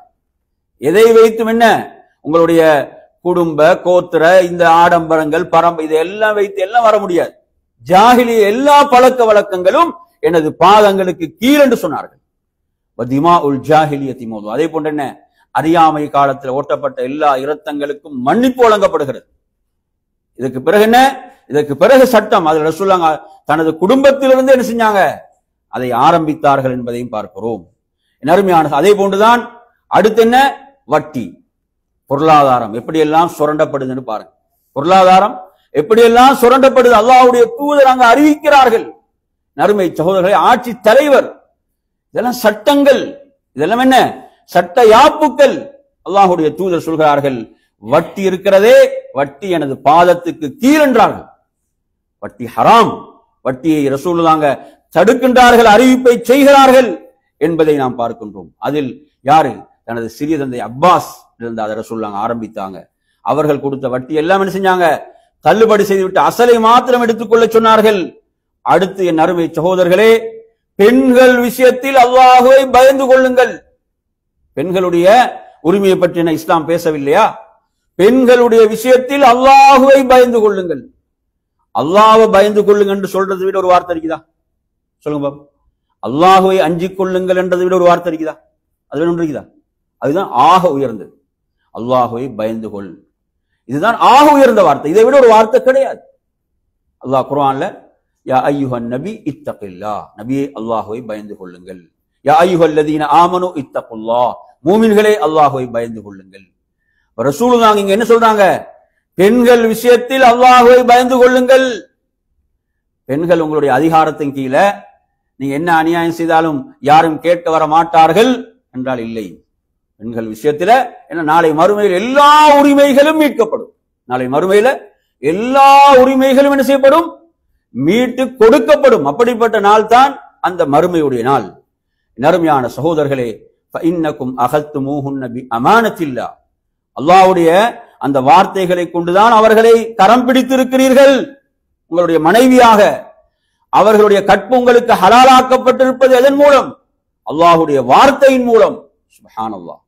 எதை வைத்தும் என்ன, உங்களுடைய குடும்ப கோத்திர இந்த ஆடம்பரங்கள் இதெல்லாம் வைத்து எல்லாம் வர முடியாது. ஜாஹிலிய எல்லா பழக்க வழக்கங்களும் எனது பாதங்களுக்கு கீழ் என்று சொன்னார்கள். அதே போன்ற என்ன, அறியாமை காலத்தில் ஓட்டப்பட்ட எல்லா இரத்தங்களுக்கும் மன்னிப்பு வழங்கப்படுகிறது. இதுக்கு பிறகு என்ன, இதற்கு பிறகு சட்டம். அதுல ரசூலுல்லாஹ் தனது குடும்பத்திலிருந்து என்ன செஞ்சாங்க, அதை ஆரம்பித்தார்கள் என்பதையும் பார்க்கிறோம். அருமையான அதே போன்றுதான் அடுத்து என்ன, வட்டி. பொருளாதாரம் எப்படியெல்லாம் சுரண்டப்படுதுன்னு பாருங்க. பொருளாதாரம் எப்படியெல்லாம் சுரண்டப்படுது அல்லாஹ்வுடைய தூதர் அங்கு அறிவிக்கிறார்கள். நறுமை சகோதரர்களை, ஆட்சி தலைவர், இதெல்லாம் சட்டங்கள், இதெல்லாம் என்ன, சட்ட யாப்புக்கள். அல்லாஹ்வுடைய தூதர் சொல்கிறார்கள், வட்டி இருக்கிறதே, வட்டி எனது பாதத்துக்கு கீழ் என்றார்கள். வட்டி ஹராம், வட்டியை ரசூலுல்லாஹ் தடுக்கின்றார்கள், அறிவிப்பை செய்கிறார்கள் என்பதை நாம் பார்க்கின்றோம். அதில் யாரு, தனது சிறிய தந்தை அப்பாஸ் இருந்து அதை ரசூலுல்லாஹ் ஆரம்பித்தாங்க. அவர்கள் கொடுத்த வட்டி எல்லாம் என்ன செஞ்சாங்க, தள்ளுபடி செய்துவிட்டு அசலை மாத்திரம் எடுத்துக்கொள்ள சொன்னார்கள். அடுத்து என் அருமை சகோதரர்களே, பெண்கள் விஷயத்தில் அல்லாஹ்வை பயந்து கொள்ளுங்கள். பெண்களுடைய உரிமையை பற்றி இஸ்லாம் பேசவில்லையா? பெண்களுடைய விஷயத்தில் அல்லாஹ்வை பயந்து கொள்ளுங்கள். அல்லாஹ்வை பயந்து கொள்ளுங்கள் என்று சொல்றதை விட ஒரு வார்த்தை இருக்குதா? சொல்லுங்க பாபு. அல்லாஹ்வை அஞ்சிக் கொள்ளுங்கள் என்றதை விட ஒரு வார்த்தை இருக்குதா? அது ஒன்று இருக்குதா? அதுதான் ஆக உயர்ந்தது. அல்லாஹ்வை பயந்து கொள், இதுதான் ஆக உயர்ந்த வார்த்தை. இதை விட ஒரு வார்த்தை கிடையாது. அல்லாஹ் குர்ஆன்ல யா அய்யுஹன் நபி இத்தகில்லாஹ், நபியே அல்லாஹ்வை பயந்து கொள்ளுங்கள். யா அய்யுஹல்லதீன ஆமனு இத்தகுல்லாஹ், மூமின்களே அல்லாஹ்வை பயந்து கொள்ளுங்கள். ரசூலுல்லாஹ் இங்க என்ன சொல்றாங்க, பெண்கள் விஷயத்தில் அல்லாஹ்வை பயந்து கொள்ளுங்கள். பெண்கள் உங்களுடைய அதிகாரத்தின் கீழே, நீங்க என்ன அநியாயம் செய்தாலும் யாரும் கேட்க வர மாட்டார்கள் என்றால் இல்லை. பெண்கள் விஷயத்துல என்ன, நாளை மறுமையில் எல்லா உரிமைகளும் மீட்கப்படும். நாளை மறுமையில எல்லா உரிமைகளும் என்ன செய்யப்படும், மீட்டு கொடுக்கப்படும். அப்படிப்பட்ட நாள் தான் அந்த மறுமையுடைய நாள். நறுமையான சகோதரர்களே, இன்னக்கும் அகத்துமூஹுன்ன பி அமானத்தில்லாஹ், அல்லாஹ்வுடைய அந்த வார்த்தைகளை கொண்டுதான் அவர்களை கரம் பிடித்திருக்கிறீர்கள். உங்களுடைய மனைவியாக அவர்களுடைய கற்பு உங்களுக்கு ஹலாலாக்கப்பட்டிருப்பது எதன் மூலம்? அல்லாஹ்வுடைய வார்த்தையின் மூலம். சுப்ஹானல்லாஹ்.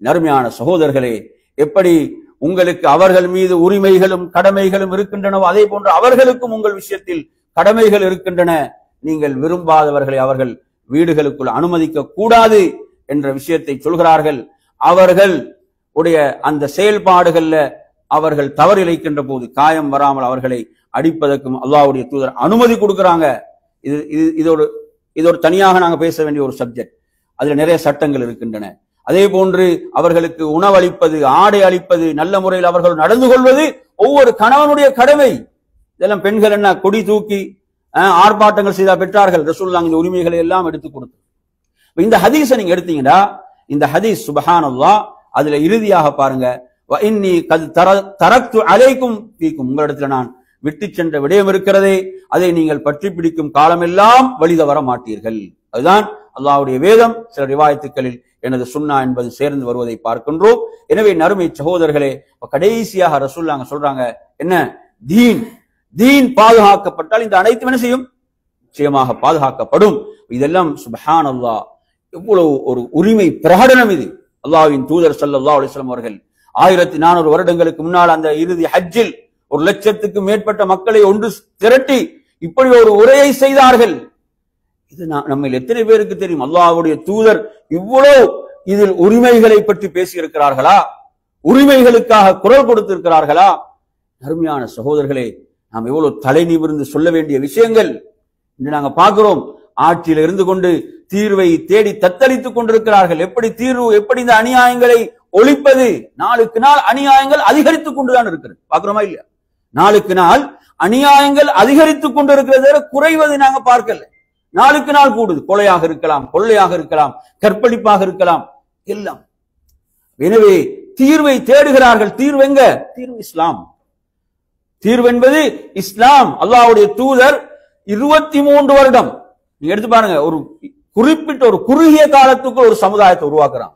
நறுமையான சகோதரர்களே, எப்படி உங்களுக்கு அவர்கள் மீது உரிமைகளும் கடமைகளும் இருக்கின்றனவோ அதே போன்று அவர்களுக்கும் உங்கள் விஷயத்தில் கடமைகள் இருக்கின்றன. நீங்கள் விரும்பாதவர்களை அவர்கள் வீடுகளுக்குள் அனுமதிக்க கூடாது என்ற விஷயத்தை சொல்கிறார்கள். அவர்கள் உடைய அந்த செயல்பாடுகள்ல அவர்கள் தவறிழைக்கின்ற போது காயம் வராமல் அவர்களை அடிப்பதற்கும் அல்லாஹ்வுடைய தூதர் அனுமதி கொடுக்கிறாங்க. இது ஒரு தனியாக நாங்க பேச வேண்டிய ஒரு சப்ஜெக்ட். அதுல நிறைய சட்டங்கள் இருக்கின்றன. அதே போன்று அவர்களுக்கு உணவளிப்பது, ஆடை அளிப்பது, நல்ல முறையில் அவர்கள் நடந்து கொள்வது ஒவ்வொரு கணவனுடைய கடமை. இதெல்லாம் பெண்கள் என்ன கொடி தூக்கி ஆர்ப்பாட்டங்கள் செய்த பெற்றார்கள். ரசூலுல்லாஹ் இந்த உரிமைகளை எல்லாம் எடுத்து கொடுத்து. இந்த ஹதீஸை நீங்க எடுத்தீங்கன்னா, இந்த ஹதீஸ் சுப்ஹானல்லாஹ், அதுல இறுதியாக பாருங்க, வ இன்னி கத் தரக்து அலைக்கும் ஃபீக்கும், உங்களிடத்துல நான் விட்டு சென்ற விடயம் இருக்கிறதே, அதை நீங்கள் பற்றி பிடிக்கும் காலமெல்லாம் வழி தவற மாட்டீர்கள். அதுதான் அல்லாஹ்வுடைய வேதம். சில ரிவாயத்துக்களில் எனது சுன்னா என்பது சேர்ந்து வருவதை பார்க்கின்றோம். எனவே நறுமை சகோதரர்களே, கடைசியாக ரசூலுல்லாஹ் சொல்றாங்க என்ன, தீன் பாதுகாக்கப்பட்டால் இந்த அனைத்தும் என்ன செய்யும், நிச்சயமாக பாதுகாக்கப்படும். இதெல்லாம் சுப்ஹானல்லாஹ், எவ்வளவு ஒரு உரிமை பிரகடனம் இது. அல்லாஹ்வின் தூதர் ஸல்லல்லாஹு அலைஹி வஸல்லம் அவர்கள் 1400 வருடங்களுக்கு முன்னால் அந்த இறுதி ஹஜ்ஜில் 1,00,000க்கு மேற்பட்ட மக்களை ஒன்று திரட்டி இப்படி ஒரு உரையை செய்தார்கள். இது நம்ம எத்தனை பேருக்கு தெரியும்? அல்லாஹ்வுடைய தூதர் இவ்வளவு இதில் உரிமைகளை பற்றி பேசி இருக்கிறார்களா? உரிமைகளுக்காக குரல் கொடுத்திருக்கிறார்களா? அருமையான சகோதரர்களே, நாம் எவ்வளவு தலை நிமிர்ந்து சொல்ல வேண்டிய விஷயங்கள் இன்று நாங்க பார்க்கிறோம். ஆட்சியில் இருந்து கொண்டு தீர்வை தேடி தத்தளித்துக் கொண்டிருக்கிறார்கள். எப்படி தீர்வு, எப்படி இந்த அநியாயங்களை ஒழிப்பது? நாளுக்கு நாள் அநியாயங்கள் அதிகரித்துக் கொண்டுதான் இருக்கிறது. பார்க்கிறோமா இல்லையா? நாளுக்கு நாள் அநியாயங்கள் அதிகரித்துக் கொண்டிருக்கிறது, குறைவதை நாங்க பார்க்கல. நாளுக்கு நாள் கூடுது. கொலையாக இருக்கலாம், கொள்ளையாக இருக்கலாம், கற்பழிப்பாக இருக்கலாம், எல்லாம். எனவே தீர்வை தேடுகிறார்கள். தீர்வு எங்க? தீர்வு இஸ்லாம். தீர்வு என்பது இஸ்லாம். அல்லாஹ்வுடைய தூதர் 23 வருடம் நீங்க எடுத்து பாருங்க, ஒரு குறிப்பிட்ட ஒரு குறுகிய காலத்துக்கு ஒரு சமுதாயத்தை உருவாக்குறான்.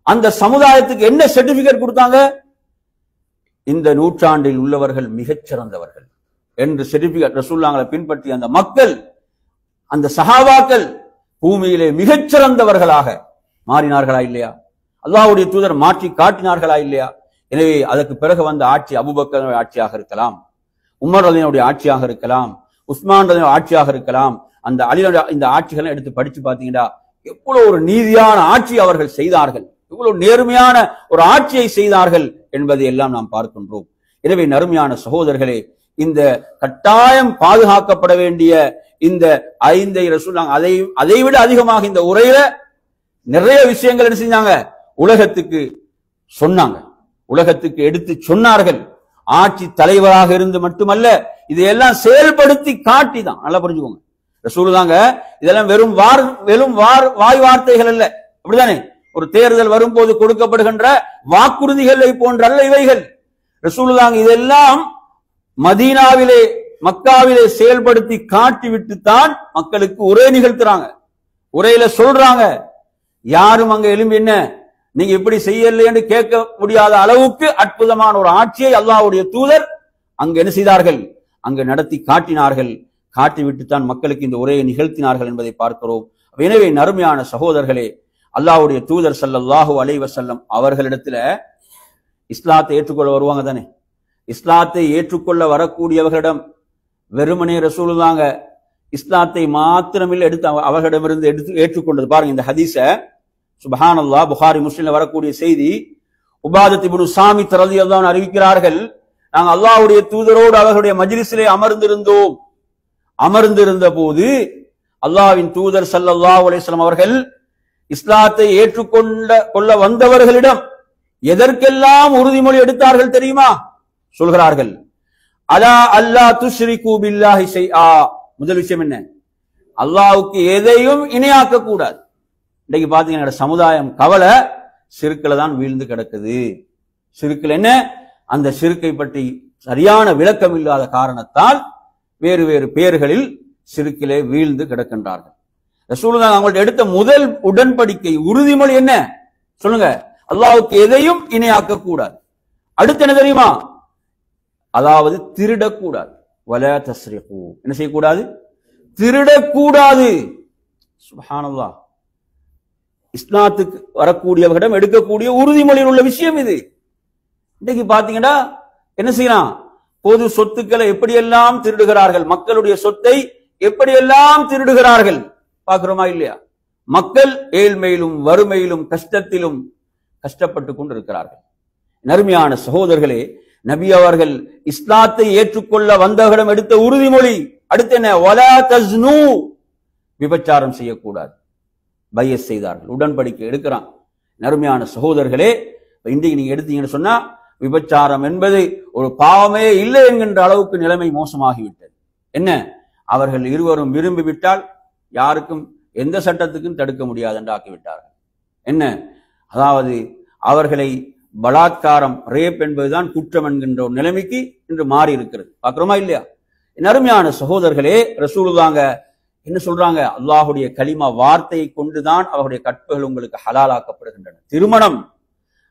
அந்த சமுதாயத்துக்கு என்ன சர்டிபிகேட் கொடுத்தாங்க? இந்த நூற்றாண்டில் உள்ளவர்கள் மிகச்சிறந்தவர்கள் என்று சர்டிபிகேட். ரசூலுல்லாஹ்வை பின்பற்றி அந்த மக்கள், அந்த சஹாபாக்கள் பூமியிலே மிகச்சிறந்தவர்களாக மாறினார்களா இல்லையா? அல்லாஹ்வுடைய தூதர் மாற்றி காட்டினார்களா இல்லையா? எனவே அதற்கு பிறகு வந்த ஆட்சி அபூபக்கர் ஆட்சியாக இருக்கலாம், உமர் ரலியல்லாஹு ஆட்சியாக இருக்கலாம், உஸ்மான் ரலியல்லாஹு ஆட்சியாக இருக்கலாம். அந்த அலியுடைய இந்த ஆட்சிகளை எடுத்து படிச்சு பார்த்தீங்கன்னா எவ்வளவு ஒரு நீதியான ஆட்சி அவர்கள் செய்தார்கள், எவ்வளவு நேர்மையான ஒரு ஆட்சியை செய்தார்கள் என்பதை எல்லாம் நாம் பார்க்கின்றோம். எனவே நறுமையான சகோதரர்களே, இந்த கட்டாயம் பாதுகாக்கப்பட வேண்டிய இந்த 5 ரசூலுல்லாஹ் அதை விட அதிகமாக இந்த உரையில நிறைய விஷயங்கள் என்ன செஞ்சாங்க? உலகத்துக்கு சொன்னாங்க, உலகத்துக்கு எடுத்து சொன்னார்கள். ஆட்சி தலைவராக இருந்து மட்டுமல்ல, இதையெல்லாம் செயல்படுத்தி காட்டி தான். நல்லா புரிஞ்சுக்கோங்க, ரசூலுல்லாஹ் இதெல்லாம் வெறும் வாய் வார்த்தைகள் அல்ல, அப்படிதானே? ஒரு தேர்தல் வரும்போது கொடுக்கப்படுகின்ற வாக்குறுதிகளை போன்ற அல்ல இவைகள். ரசூலுல்லாஹ் இதெல்லாம் மதீனாவிலே மக்காவிலே செயல்படுத்தி காட்டிவிட்டு தான் மக்களுக்கு உரை நிகழ்த்துறாங்க. உரையில சொல்றாங்க. யாரும் அங்க எழும்பி என்ன நீங்க இப்படி செய்யல என்று கேட்க முடியாத அளவுக்கு அற்புதமான ஒரு ஆட்சியை அல்லாஹ்வுடைய தூதர் அங்க என்ன செய்தார்கள்? அங்கு நடத்தி காட்டினார்கள். காட்டிவிட்டு தான் மக்களுக்கு இந்த உரையை நிகழ்த்தினார்கள் என்பதை பார்க்கிறோம். எனவே நறுமையான சகோதரர்களே, அல்லாஹ்வுடைய தூதர் ஸல்லல்லாஹு அலைஹி வஸல்லம் அவர்களிடத்துல இஸ்லாத்தை ஏற்றுக்கொள்ள வருவாங்க தானே? இஸ்லாத்தை ஏற்றுக்கொள்ள வரக்கூடியவர்களிடம் வெறுமனே ரசூலுல்லாஹ் இஸ்லாத்தை மாத்திரமில்லை எடுத்து அவர்களிடமிருந்து எடுத்து ஏற்றுக்கொண்டது. பாருங்க இந்த ஹதீஸ, சுப்ஹானல்லாஹ், புகாரி முஸ்லிம்ல வரக்கூடிய செய்தி. உபாதத் இப்னு சாமித் ரலியல்லாஹு அன்ஹு அறிவிக்கிறார்கள், நாங்கள் அல்லாஹ்வுடைய தூதரோடு அவர்களுடைய மஜ்லிஸிலே அமர்ந்திருந்த போது அல்லாஹ்வின் தூதர் ஸல்லல்லாஹு அலைஹி வஸல்லம் அவர்கள் இஸ்லாத்தை ஏற்றுக்கொள்ள வந்தவர்களிடம் எதற்கெல்லாம் உறுதிமொழி எடுத்தார்கள் தெரியுமா? சொல்கிறார்கள், அலா அல்லா துஷ்ரிகு பில்லாஹி ஷைஆ. முதல் விஷயம் என்ன? அல்லாஹ்வுக்கு எதையும் இணையாக்க கூடாது. இன்னைக்கு பாத்தீங்கன்னா சமுதாயம் கவலை ஷிர்க்ல தான் வீழ்ந்து கிடக்குது. ஷிர்க்ல என்ன? அந்த ஷிர்க்கை பற்றி சரியான விளக்கம் இல்லாத காரணத்தால் வேறு வேறு பெயர்களில் ஷிர்க்கிலே வீழ்ந்து கிடக்கின்றார்கள். ரசூலுல்லாஹ் அவங்கள்ட்ட எடுத்த முதல் உடன்படிக்கை உறுதிமொழி என்ன சொல்லுங்க? அல்லாஹ்வுக்கு எதையும் இணையாக்க கூடாது. அடுத்து என்ன தெரியுமா? அதாவது திருடக்கூடாது. வலா தஸ்ரிகு, என்ன செய்யக்கூடாது? திருடக்கூடாது. சுப்ஹானல்லாஹ், இஸ்லாத்துக்கு வரக்கூடியவர்களிடம் எடுக்கக்கூடிய உறுதிமொழியில் உள்ள விஷயம் இது. இன்னைக்கு பாத்தீங்கன்னா என்ன செய்யலாம்? பொது சொத்துக்களை எப்படியெல்லாம் திருடுகிறார்கள், மக்களுடைய சொத்தை எப்படியெல்லாம் திருடுகிறார்கள் பார்க்கிறோமா இல்லையா? மக்கள் ஏழ்மையிலும் வறுமையிலும் கஷ்டத்திலும் கஷ்டப்பட்டு கொண்டிருக்கிறார்கள். நறுமையான சகோதரர்களே, நபி அவர்கள் இஸ்லாத்தை ஏற்றுக்கொள்ள வந்தவர்களிடம் எடுத்த உறுதிமொழி அடுத்து என்ன? வலா தஸ்னு, விபச்சாரம் செய்யக்கூடாது. பையஸ் செய்தார்கள், உடன்படிக்கை எடுக்கிறான். நறுமையான சகோதரர்களே, இன்றைக்கு நீங்க எடுத்தீங்கன்னு சொன்னா விபச்சாரம் என்பது ஒரு பாவமே இல்லை என்கின்ற அளவுக்கு நிலைமை மோசமாகிவிட்டது. என்ன? அவர்கள் இருவரும் விரும்பிவிட்டால் யாருக்கும் எந்த சட்டத்துக்கும் தடுக்க முடியாது என்று ஆக்கிவிட்டார்கள். என்ன? அதாவது அவர்களை பலாத்காரம், ரேப் என்பதுதான் குற்றம் என்கின்ற ஒரு நிலைமைக்கு இன்று மாறி இருக்கிறது. பார்க்கிறோமா இல்லையா? நறுமையான சகோதரர்களே, ரசூலுல்லாஹ் என்ன சொல்றாங்க? அல்லாஹ்வுடைய கலிமா வார்த்தையை கொண்டுதான் அவருடைய கற்புகள் உங்களுக்கு ஹலாலாக்கப்படுகின்றன. திருமணம்,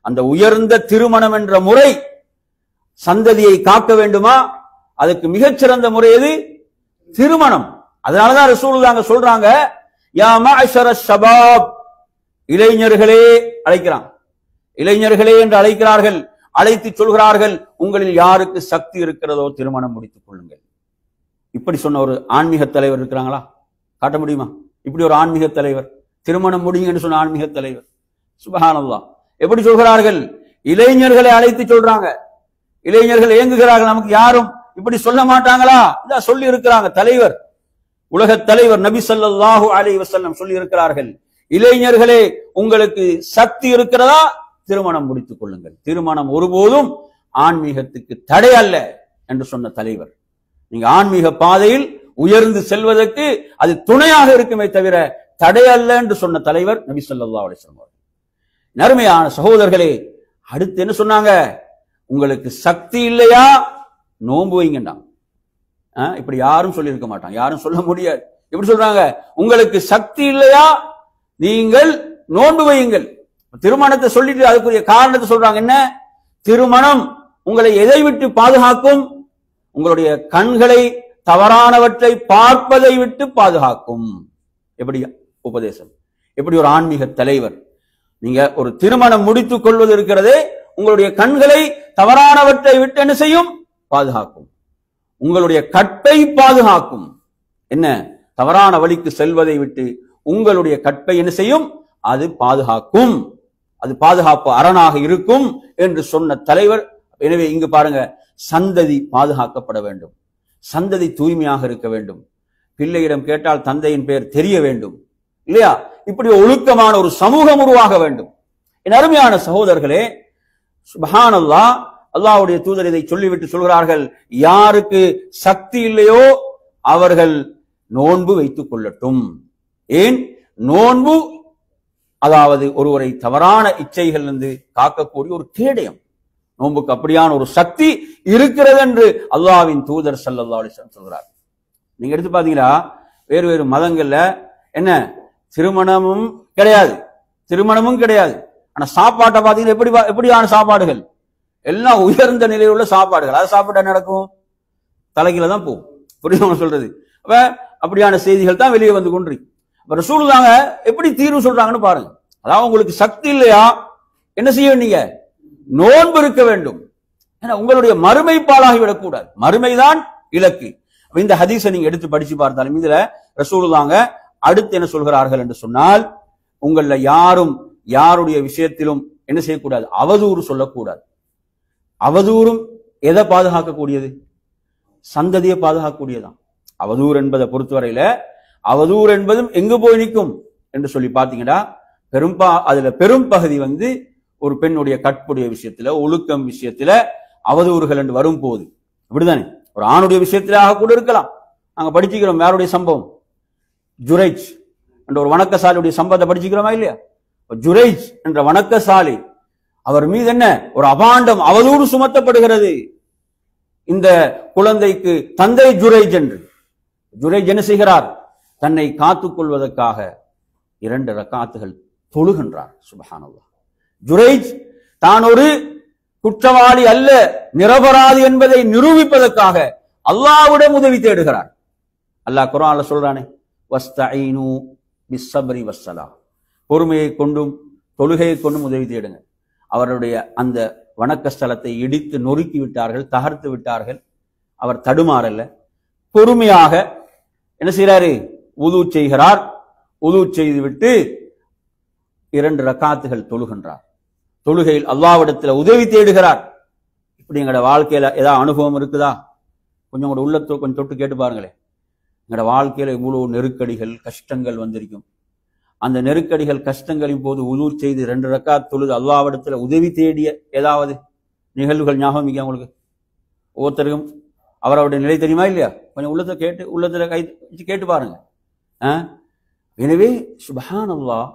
அந்த உயர்ந்த திருமணம் என்ற முறை சந்ததியை காக்க வேண்டுமா? அதுக்கு மிகச்சிறந்த முறை எது? திருமணம். அதனாலதான் ரசூலுல்லாஹ் சொல்றாங்க, யா மஅஷர ஷபாப், இளைஞர்களே அழைக்கிறான். இளைஞர்களே என்று அழைக்கிறார்கள். அழைத்து சொல்கிறார்கள், உங்களில் யாருக்கு சக்தி இருக்கிறதோ திருமணம் முடித்துக் கொள்ளுங்கள். இப்படி சொன்ன ஒரு ஆன்மீக தலைவர் இருக்கிறாங்களா? காட்ட முடியுமா? இப்படி ஒரு ஆன்மீக தலைவர், திருமணம் முடியுங்க என்று சொன்ன ஆன்மீக தலைவர். சுப்ஹானல்லாஹ், எப்படி சொல்கிறார்கள்? இளைஞர்களை அழைத்து சொல்றாங்க. இளைஞர்கள் ஏங்குகிறார்கள், நமக்கு யாரும் இப்படி சொல்ல மாட்டாங்களா? இதான் சொல்லி இருக்கிறாங்க. தலைவர், உலக தலைவர் நபி ஸல்லல்லாஹு அலைஹி வஸல்லம் சொல்லி இருக்கிறார்கள், இளைஞர்களே உங்களுக்கு சக்தி இருக்கிறதா திருமணம் முடித்துக் கொள்ளுங்கள். திருமணம் ஒருபோதும் ஆன்மீகத்துக்கு தடை அல்ல என்று சொன்ன தலைவர். நீங்க ஆன்மீக பாதையில் உயர்ந்து செல்வதற்கு அது துணையாக இருக்குமே தவிர தடை அல்ல என்று சொன்ன தலைவர் நபி ஸல்லல்லாஹு அலைஹி வஸல்லம். நறுமையான சகோதரர்களே, அடுத்து என்ன சொன்னாங்க? உங்களுக்கு சக்தி இல்லையா நோன்பு வைங்கண்டா. இப்படி யாரும் சொல்லியிருக்க மாட்டாங்க, யாரும் சொல்ல முடியாது. எப்படி சொல்றாங்க? உங்களுக்கு சக்தி இல்லையா நீங்கள் நோன்பு வையுங்கள். திருமணத்தை சொல்லிட்டு அதுக்குரிய காரணத்தை சொல்றாங்க. என்ன திருமணம் உங்களை எதை விட்டு பாதுகாக்கும்? உங்களுடைய கண்களை தவறானவற்றை பார்ப்பதை விட்டு பாதுகாக்கும். எப்படி உபதேசம், எப்படி ஒரு ஆன்மீக தலைவர். நீங்க ஒரு திருமணம் முடித்துக் கொள்வது இருக்கிறதே, உங்களுடைய கண்களை தவறானவற்றை விட்டு என்ன செய்யும்? பாதுகாக்கும். உங்களுடைய கற்பை பாதுகாக்கும். என்ன தவறான வழிக்கு செல்வதை விட்டு உங்களுடைய கற்பை என்ன செய்யும்? அது பாதுகாக்கும். அது பாதுகாப்பு அரணாக இருக்கும் என்று சொன்ன தலைவர். எனவே இங்கு பாருங்க, சந்ததி பாதுகாக்கப்பட வேண்டும், சந்ததி தூய்மையாக இருக்க வேண்டும், பிள்ளையிடம் கேட்டால் தந்தையின் பெயர் தெரிய வேண்டும், இல்லையா? இப்படி ஒழுக்கமான ஒரு சமூகம் உருவாக வேண்டும். என் அருமையான சகோதரர்களே, சுப்ஹானல்லாஹ், அல்லாஹ்வுடைய தூதர் இதை சொல்லிவிட்டு சொல்கிறார்கள், யாருக்கு சக்தி இல்லையோ அவர்கள் நோன்பு வைத்துக் கொள்ளட்டும். ஏன்? நோன்பு அதாவது ஒருவரை தவறான இச்சைகளிலிருந்து காக்கக்கூடிய ஒரு கேடயம். நோன்புக்கு அப்படியான ஒரு சக்தி இருக்கிறது என்று அல்லாஹ்வின் தூதர் ஸல்லல்லாஹு அலைஹி வஸல்லம் சொல்கிறார். நீங்க எடுத்து பாத்தீங்களா, வேறு வேறு மதங்கள்ல என்ன திருமணமும் கிடையாது, திருமணமும் கிடையாது. ஆனா சாப்பாட்டை பாத்தீங்கன்னா எப்படியான சாப்பாடுகள்? எல்லாம் உயர்ந்த நிலையில் உள்ள சாப்பாடுகள். அதை சாப்பிட்டா நடக்கும், தலைகீழ தான் போகும். புரியுது சொல்றது? அப்ப அப்படியான செய்திகள் தான் வெளியே வந்து கொண்டிருக்கு. ரசூலுல்லாஹ் எப்படி தீர்வு சொல்றாங்கன்னு பாருங்க. அதாவது உங்களுக்கு சக்தி இல்லையா என்ன செய்ய வேண்டிய? நோன்பு இருக்க வேண்டும். ஏன்னா உங்களுடைய மறுமை பாழாகிவிடக் கூடாது, மறுமைதான் இலக்கு. இந்த ஹதீஸை நீங்க எடுத்து படிச்சு பார்த்தாலும் இதுல ரசூலுல்லாஹ் அடுத்து என்ன சொல்கிறார்கள் என்று சொன்னால், உங்கள யாரும் யாருடைய விஷயத்திலும் என்ன செய்யக்கூடாது? அவதூறு சொல்லக்கூடாது. அவதூறும் எதை பாதுகாக்கக்கூடியது? சந்ததியை பாதுகாக்கக்கூடியதான். அவதூறு என்பதை பொறுத்தவரையில அவதூறு என்பதும் எங்கு போய் நிற்கும் என்று சொல்லி பாத்தீங்கன்னா, அதுல பெரும் பகுதி வந்து ஒரு பெண்ணுடைய கற்புடைய விஷயத்துல, ஒழுக்கம் விஷயத்துல அவதூறுகள் என்று வரும் போது, அப்படிதானே? ஒரு ஆணுடைய விஷயத்திலாக கூட இருக்கலாம். நாங்க படிச்சுக்கிறோம் யாருடைய சம்பவம், ஜுரைஜ் என்ற ஒரு வணக்கசாலியுடைய சம்பவத்தை படிச்சுக்கிறோமா இல்லையா? ஜுரைஜ் என்ற வணக்கசாலி, அவர் மீது என்ன ஒரு அபாண்டம் அவதூறு சுமத்தப்படுகிறது. இந்த குழந்தைக்கு தந்தை ஜுரைஜ் என்று. ஜுரைஜ் என்ன செய்கிறார்? தன்னை காத்துக் கொள்வதற்காக 2 ரக்காத்துகள் தொழுகின்றார். சுப்ஹானல்லாஹ். ஜுரைஜ் தான் ஒரு குற்றவாளி அல்ல, நிரபராதி என்பதை நிரூபிப்பதற்காக அல்லாஹ்விடம் உதவி தேடுகிறார். அல்லாஹ் குர்ஆன்ல சொல்றானே, வஸ்தஈனு பிஸ்ஸப்ரி வஸ்ஸலாம், பொறுமையை கொண்டும் தொழுகையை கொண்டும் உதவி தேடுங்க. அவருடைய அந்த வணக்க ஸ்தலத்தை இடித்து நொறுக்கி விட்டார்கள், தகர்த்து விட்டார்கள். அவர் தடுமாறல்ல, பொறுமையாக என்ன செய்கிறாரு? உது செய்கிறார். உது செய்து விட்டு 2 ரக்காத்துகள் தொழுகின்றார். தொழுகையில் அல்லாஹ்விடத்தில் உதவி தேடுகிறார். இப்படி எங்களோட வாழ்க்கையில ஏதாவது அனுபவம் இருக்குதா? கொஞ்சம் உங்களோட உள்ளத்தை கொஞ்சம் தொட்டு கேட்டு பாருங்களேன். எங்களோட வாழ்க்கையில இவ்வளவு நெருக்கடிகள் கஷ்டங்கள் வந்திருக்கும். அந்த நெருக்கடிகள் கஷ்டங்களின் போது உது செய்து 2 ரக்காத் தொழுது அல்லாஹ்விடத்துல உதவி தேடிய ஏதாவது நிகழ்வுகள் ஞாபகம் இல்லையா உங்களுக்கு? ஒவ்வொருத்தருக்கும் அவருடைய நிலை தெரியுமா இல்லையா? கொஞ்சம் உள்ளத்துல கை கேட்டு பாருங்க. எனவே சுப்ஹானல்லாஹ்,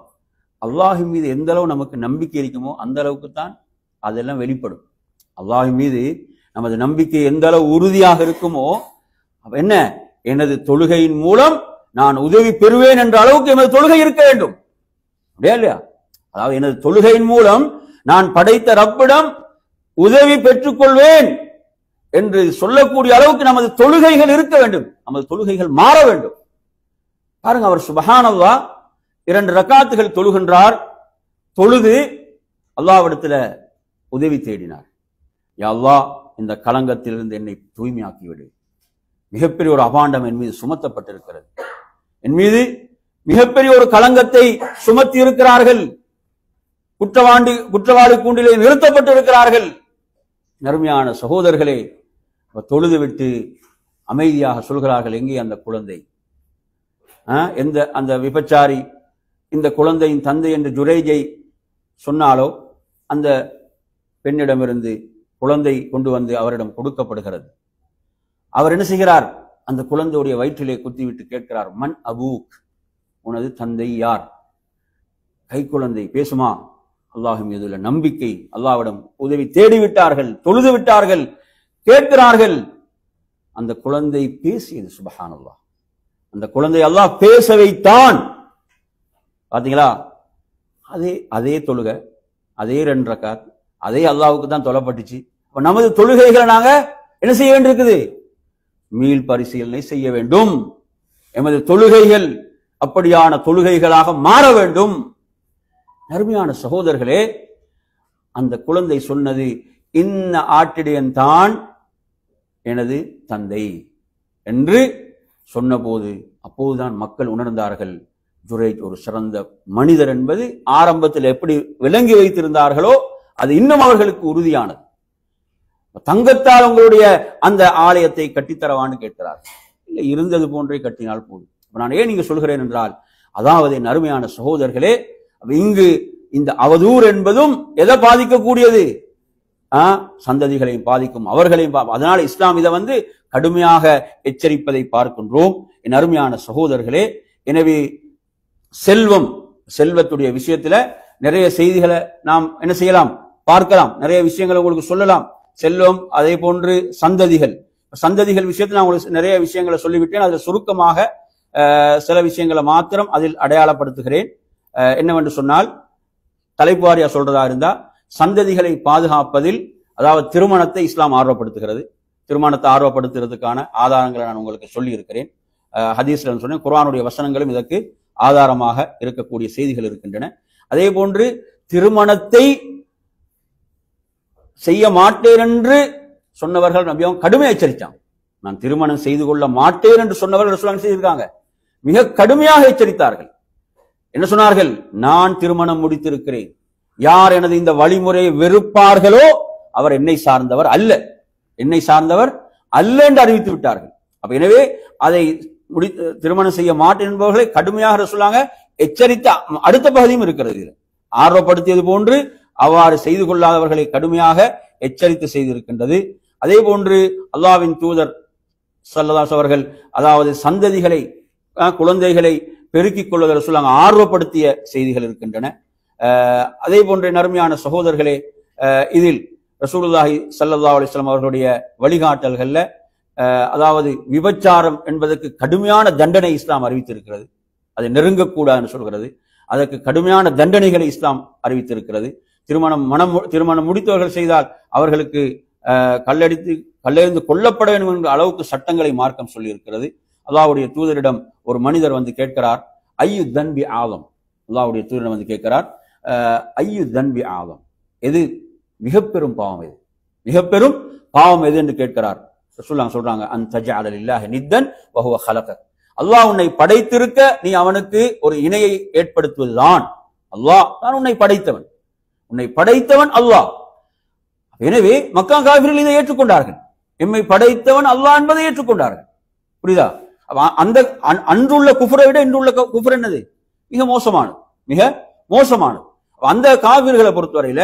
அல்லாஹின் மீது எந்த அளவு நமக்கு நம்பிக்கை இருக்குமோ அந்த அளவுக்கு தான் அதெல்லாம் வெளிப்படும். அல்லாஹின் மீது நமது நம்பிக்கை எந்த அளவு உறுதியாக இருக்குமோ என்ன, எனது தொழுகையின் மூலம் நான் உதவி பெறுவேன் என்ற அளவுக்கு எனது தொழுகை இருக்க வேண்டும், அப்படியா இல்லையா? அதாவது எனது தொழுகையின் மூலம் நான் படைத்த ரப்பிடம் உதவி பெற்றுக் கொள்வேன் என்று சொல்லக்கூடிய அளவுக்கு நமது தொழுகைகள் இருக்க வேண்டும், நமது தொழுகைகள் மாற வேண்டும். பாருங்க, அவர் சுப்ஹானல்லாஹ் 2 ரக்காத்துகள் தொழுகின்றார். தொழுது அல்லாஹ்விடத்துல உதவி தேடினார். யா அல்லாஹ், இந்த களங்கத்திலிருந்து என்னை தூய்மையாக்கிவிடு. மிகப்பெரிய ஒரு அபாண்டம் என் மீது சுமத்தப்பட்டிருக்கிறது, என் மீது மிகப்பெரிய ஒரு களங்கத்தை சுமத்தி இருக்கிறார்கள், குற்றவாளி கூண்டிலே நிறுத்தப்பட்டிருக்கிறார்கள். நறுமையான சகோதரர்களே, தொழுது விட்டு அமைதியாக சொல்கிறார்கள், எங்கே அந்த குழந்தை? எந்த அந்த விபச்சாரி இந்த குழந்தையின் தந்தை என்று ஜுரைஜை சொன்னாலோ அந்த பெண்ணிடமிருந்து குழந்தை கொண்டு வந்து அவரிடம் கொடுக்கப்படுகிறது. அவர் என்ன செய்கிறார்? அந்த குழந்தையுடைய வயிற்றிலே குத்திவிட்டு கேட்கிறார், மன் அபூக், உனது தந்தை யார்? கை குழந்தை பேசுமா? அல்லாஹ் மீதுள்ள நம்பிக்கை, அல்லாஹ்விடம் உதவி தேடிவிட்டார்கள், தொழுது விட்டார்கள், கேட்கிறார்கள். அந்த குழந்தை பேசியது. சுப்ஹானல்லாஹ். அந்த குழந்தை அல்லாஹ் பேச வைத்தான். பாத்தீங்களா? அதே தொழுகை, அதே 2 ரக்காத், அதே அல்லாஹ்வுக்கு தான் தொழப்பட்டுச்சு. அப்ப நமது தொழுகைகளை நாங்க என்ன செய்ய வேண்டியிருக்குது? மீள் பரிசீலனை செய்ய வேண்டும். எமது தொழுகைகள் அப்படியான தொழுகைகளாக மாற வேண்டும். அருமையான சகோதரர்களே, அந்த குழந்தை சொன்னது, இன்ன ஆட்டிடையன் தான் எனது தந்தை என்று சொன்னபோது, அப்போதுதான் மக்கள் உணர்ந்தார்கள், ஜுரைஜ் ஒரு சிறந்த மனிதர் என்பது ஆரம்பத்தில் எப்படி விளங்கி வைத்திருந்தார்களோ அது இன்னும் அவர்களுக்கு உறுதியானது. தங்கத்தால் உங்களுடைய அந்த ஆலயத்தை கட்டித்தரவான்னு கேட்கிறார். இல்லை, இருந்தது போன்றே கட்டினால் போதும். நான் ஏன் நீங்க சொல்கிறேன் என்றால், அதாவது என் அருமையான சகோதரர்களே, இங்கு இந்த அவதூறு என்பதும் எதை பாதிக்கக்கூடியது? சந்ததிகளையும் பாதிக்கும், அவர்களையும். அதனால இஸ்லாம் இதை கடுமையாக எச்சரிப்பதை பார்க்கின்றோம் என் அருமையான சகோதரர்களே. எனவே செல்வத்துடைய விஷயத்துல நிறைய செய்திகளை நாம் என்ன செய்யலாம், பார்க்கலாம். நிறைய விஷயங்களை உங்களுக்கு சொல்லலாம். செல்வம், அதே போன்று சந்ததிகள் விஷயத்தில் நான் உங்களுக்கு நிறைய விஷயங்களை சொல்லிவிட்டேன். அதில் சுருக்கமாக சில விஷயங்களை மாத்திரம் அதில் அடையாளப்படுத்துகிறேன். என்னவென்று சொன்னால், தலைப்பு வாரியா சொல்றதா இருந்தா, சந்ததிகளை பாதுகாப்பதில், அதாவது திருமணத்தை இஸ்லாம் ஆர்வப்படுத்துகிறது. திருமணத்தை ஆர்வப்படுத்துறதுக்கான ஆதாரங்களை நான் உங்களுக்கு சொல்லி இருக்கிறேன். ஹதீஸ்ல சொன்னேன், குர்ஆனுடைய வசனங்களும் இதற்கு ஆதாரமாக இருக்கக்கூடிய செய்திகள் இருக்கின்றன. அதே போன்று திருமணத்தை செய்ய மாட்டேன் என்று சொன்னவர்கள் நபியும் கடுமையாக எச்சரித்தாங்க. நான் திருமணம் செய்து கொள்ள மாட்டேன் என்று சொன்னவர்கள் செய்திருக்காங்க, மிக கடுமையாக எச்சரித்தார்கள். என்ன சொன்னார்கள்? நான் திருமணம் முடித்திருக்கிறேன், யார் எனது இந்த வழிமுறையை வெறுப்பார்களோ அவர் என்னை சார்ந்தவர் அல்ல என்று அறிவித்து விட்டார்கள். அப்ப எனவே அதை திருமணம் செய்ய மாட்டேன் என்பவர்களை கடுமையாக சொல்லாங்க, எச்சரித்த அடுத்த பகுதியும் இருக்கிறது. ஆர்வப்படுத்தியது போன்று அவ்வாறு செய்து கொள்ளாதவர்களை கடுமையாக எச்சரித்து செய்திருக்கின்றது. அதே போன்று அல்லாஹ்வின் தூதர் ஸல்லல்லாஹு அலைஹி அவர்கள், அதாவது சந்ததிகளை, குழந்தைகளை பெருக்கிக் கொள்வதில் சொல்லாங்க ஆர்வப்படுத்திய செய்திகள் இருக்கின்றன. அதே போன்ற நறுமையான சகோதரர்களே, இதில் ரசூலுல்லாஹி ஸல்லல்லாஹு அலைஹி வஸல்லம் அவர்களுடைய வழிகாட்டல்கள்ல, அதாவது விபச்சாரம் என்பதற்கு கடுமையான தண்டனை இஸ்லாம் அறிவித்திருக்கிறது. அதை நெருங்கக்கூடாதுன்னு சொல்கிறது. அதற்கு கடுமையான தண்டனைகளை இஸ்லாம் அறிவித்திருக்கிறது. திருமணம் முடித்தவர்கள் செய்தால் அவர்களுக்கு கல்லெறிந்து கொல்லப்பட வேண்டும் என்ற அளவுக்கு சட்டங்களை மார்க்கம் சொல்லி இருக்கிறது. அல்லாஹ்வுடைய தூதரிடம் ஒரு மனிதர் கேட்கிறார், ஐயு தன்பி ஆதம். அல்லாஹ்வுடைய தூதரிடம் கேட்கிறார், ஐயு தன்பி ஆதம், எது மிக பெரும் பாவம், எது என்று கேட்கிறார். ரசூலுல்லாஹ் சொல்றாங்க, அன் தஜஅல லில்லாஹி நித்தன் வ ஹுவ ஹலகக். அல்லாஹ் உன்னை படைத்திருக்க நீ அவனுக்கு ஒரு இணையை ஏற்படுத்துவதுதான். அல்லாஹ் தான் உன்னை படைத்தவன் அல்லாஹ். எனவே மக்கா காஃபிர்கள் இதை ஏற்றுக்கொண்டார்கள். எம்மை படைத்தவன் அல்லாஹ் என்பதை ஏற்றுக்கொண்டார்கள். புரியுதா? அந்த அன்றுள்ள குஃப்ரை விட இன்றுள்ள குஃப்ர் என்னது? மிக மோசமானது. அந்த காஃபிர்களை பொறுத்தவரையில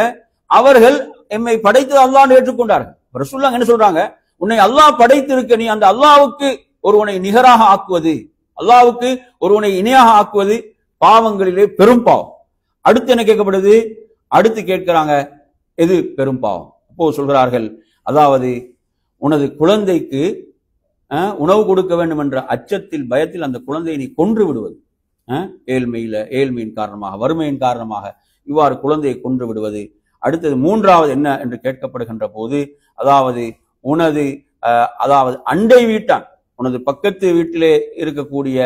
அவர்கள் எம்மை படைத்தது அல்லாஹ் ஏற்றுக்கொண்டார்கள். ரசூலுல்லாஹ் என்ன சொல்றாங்க? உன்னை அல்லாஹ் படைத்திருக்க நீ அந்த அல்லாஹ்வுக்கு ஒருவனை நிகராக ஆக்குவது, அல்லாஹ்வுக்கு ஒருவனை இணையாக ஆக்குவது பாவங்களிலே பெரும் பாவம். அடுத்து என்ன கேட்கப்படுது? அடுத்து கேட்கிறாங்க, எது பெரும் பாவம்? அப்போ சொல்கிறார்கள், அதாவது உனது குழந்தைக்கு உணவு கொடுக்க வேண்டும் என்ற அச்சத்தில், பயத்தில் அந்த குழந்தையை நீ கொன்று விடுவது, ஏழ்மையின் காரணமாக, வறுமையின் காரணமாக இவ்வாறு குழந்தையை கொன்று விடுவது. அடுத்தது மூன்றாவது என்ன என்று கேட்கப்படுகின்ற போது, அதாவது அதாவது அண்டை வீட்டான், உனது பக்கத்து வீட்டிலே இருக்கக்கூடிய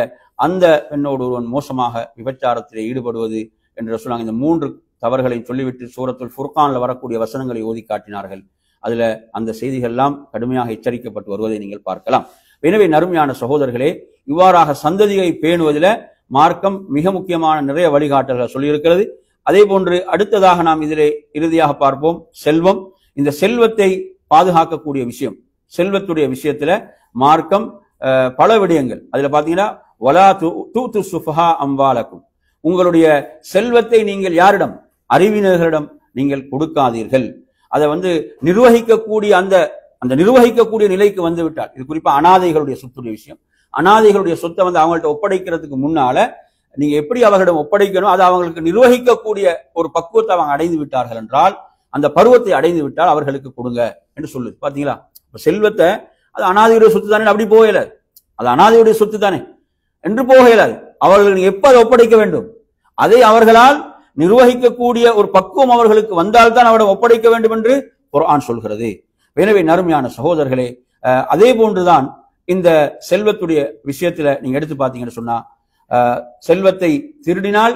அந்த பெண்ணோடு ஒருவன் மோசமாக விபச்சாரத்திலே ஈடுபடுவது என்று சொன்னாங்க. இந்த 3 தவறுகளை சொல்லிவிட்டு சூரத்துல் ஃபுர்கான்ல வரக்கூடிய வசனங்களை ஓதி காட்டினார்கள். அதுல அந்த செய்திகள் எல்லாம் கடுமையாக எச்சரிக்கப்பட்டு வருவதை நீங்கள் பார்க்கலாம். எனவே நறுமையான சகோதரர்களே, இவ்வாறாக சந்ததியை பேணுவதில் மார்க்கம் மிக முக்கியமான நிறைய வழிகாட்டல்களை சொல்லியிருக்கிறது. அதே போன்று அடுத்ததாக நாம் இதிலே இறுதியாக பார்ப்போம் செல்வம். இந்த செல்வத்தை பாதுகாக்கக்கூடிய விஷயம், செல்வத்துடைய விஷயத்துல மார்க்கம் பல விடயங்கள். அதுல பாத்தீங்கன்னா, வலா தூது சுஃபஹா அம்வாலக்கும், உங்களுடைய செல்வத்தை நீங்கள் யாரிடம்? அறிவினர்களிடம் நீங்கள் கொடுக்காதீர்கள். அதை நிர்வகிக்கக்கூடிய அந்த நிர்வகிக்கக்கூடிய நிலைக்கு வந்து விட்டால், இது குறிப்பா அனாதைகளுடைய சொத்துடைய விஷயம். அனாதைகளுடைய சொத்தை அவங்கள்ட்ட ஒப்படைக்கிறதுக்கு முன்னால நீங்க எப்படி அவர்களிடம் ஒப்படைக்கணும், அதை அவங்களுக்கு நிர்வகிக்கக்கூடிய ஒரு பக்குவத்தை அவங்க அடைந்து விட்டார்கள் என்றால், அந்த பருவத்தை அடைந்து விட்டால் அவர்களுக்கு கொடுங்க என்று சொல்லுது. பாத்தீங்களா? செல்வத்தை அது அனாதையுடைய சொத்து தானே, அப்படி போகல, அது அனாதையுடைய சொத்து தானே என்று போகல. அவர்களுக்கு எப்ப அதை ஒப்படைக்க வேண்டும், அதை அவர்களால் நிர்வகிக்கக்கூடிய ஒரு பக்குவம் அவர்களுக்கு வந்தால்தான் அவரிடம் ஒப்படைக்க வேண்டும் என்று குர்ஆன் சொல்கிறது. எனவே நறுமையான சகோதரர்களே, அதே போன்றுதான் இந்த செல்வத்துடைய விஷயத்துல நீங்க எடுத்து பார்த்தீங்கன்னு சொன்னா, செல்வத்தை திருடினால்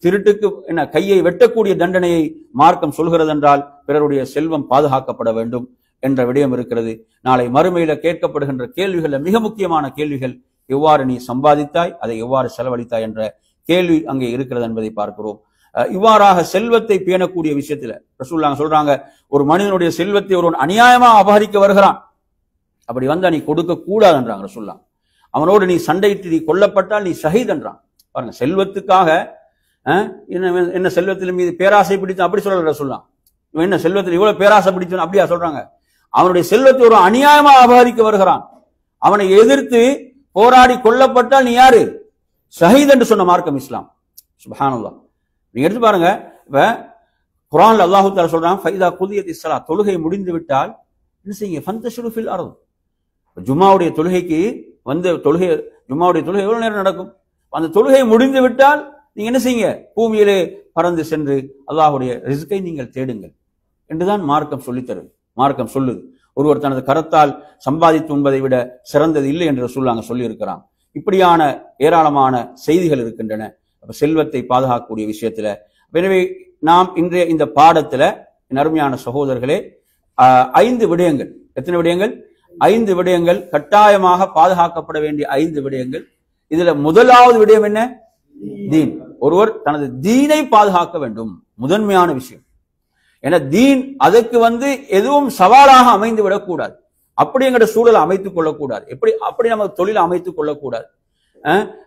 திருட்டுக்கு என்ன கையை வெட்டக்கூடிய தண்டனையை மார்க்கம் சொல்கிறது என்றால், பிறருடைய செல்வம் பாதுகாக்கப்பட வேண்டும் என்ற விடயம் இருக்கிறது. நாளை மறுமையில கேட்கப்படுகின்ற கேள்விகள் மிக முக்கியமான கேள்விகள், எவ்வாறு நீ சம்பாதித்தாய், அதை எவ்வாறு செலவழித்தாய் என்ற கேள்வி அங்கே இருக்கிறது என்பதை பார்க்கிறோம். இவ்வாறாக செல்வத்தை பேணக்கூடிய விஷயத்துல ரசூலுல்லாஹ் சொல்றாங்க, ஒரு மனிதனுடைய செல்வத்தை ஒருவன் அநியாயமா அபகரிக்க வருகிறான், அப்படி வந்தா நீ கொடுக்க கூடாதுன்றாங்க ரசூலுல்லாஹ். அவனோடு நீ சண்டையிட்டு நீ கொல்லப்பட்டால் நீ ஷஹீத் என்றான். பாருங்க, செல்வத்துக்காக என்ன செல்வத்தின் மீது பேராசை பிடித்தான் அப்படி சொல்ற ரசூலுல்லாஹ். இவன் என்ன செல்வத்தில் இவ்வளவு பேராசை பிடித்தான் அப்படியா சொல்றாங்க. அவனுடைய செல்வத்தை ஒரு அநியாயமா அபகரிக்க வருகிறான், அவனை எதிர்த்து போராடி கொல்லப்பட்டால் நீ யாரு, ஷஹீத் என்று சொன்ன மார்க்கம் இஸ்லாம். சுப்ஹானல்லாஹ். நீங்க எடுத்து பாருங்க, இப்ப குர்ஆன்ல அல்லாஹ் தஆலா சொல்றான், ஃபைதா குதியத்திஸ் ஸலாத், தொழுகை முடிந்து விட்டால் என்ன செய்யுங்க, ஃபந்தஷிரு ஃபில் அர்த். ஜும்மாவுடைய தொழுகைக்கு வந்து ஜும்மாவுடைய தொழுகை எவ்வளவு நேரம் நடக்கும், அந்த தொழுகை முடிந்து விட்டால் நீங்க என்ன செய்யுங்க, பூமியிலே பறந்து சென்று அல்லாஹ்வுடைய ரிஸ்கை நீங்கள் தேடுங்கள் என்றுதான் மார்க்கம் சொல்லித்தருது. மார்க்கம் சொல்லுது, ஒருவர் தனது கரத்தால் சம்பாதித்து உண்பதை விட சிறந்தது இல்லை என்று ரசூலுல்லாஹ் சொல்லி இருக்கிறான். இப்படியான ஏராளமான செய்திகள் இருக்கின்றன செல்வத்தை பாதுகாக்கக்கூடிய விஷயத்துல. எனவே நாம் இன்றைய இந்த பாடத்துல அருமையான சகோதரர்களே 5 விடயங்கள், எத்தனை விடயங்கள், 5 விடயங்கள் கட்டாயமாக பாதுகாக்கப்பட வேண்டிய 5 விடயங்கள். இதுல முதலாவது விடயம் என்ன, தீன். ஒருவர் தனது தீனை பாதுகாக்க வேண்டும், முதன்மையான விஷயம். ஏன்னா தீன் அதற்கு எதுவும் சவாலாக அமைந்து விடக்கூடாது, அப்படி எங்களுடைய சூழலை அமைத்துக் கொள்ளக்கூடாது, அப்படி நமது தொழிலை அமைத்துக் கொள்ளக்கூடாது,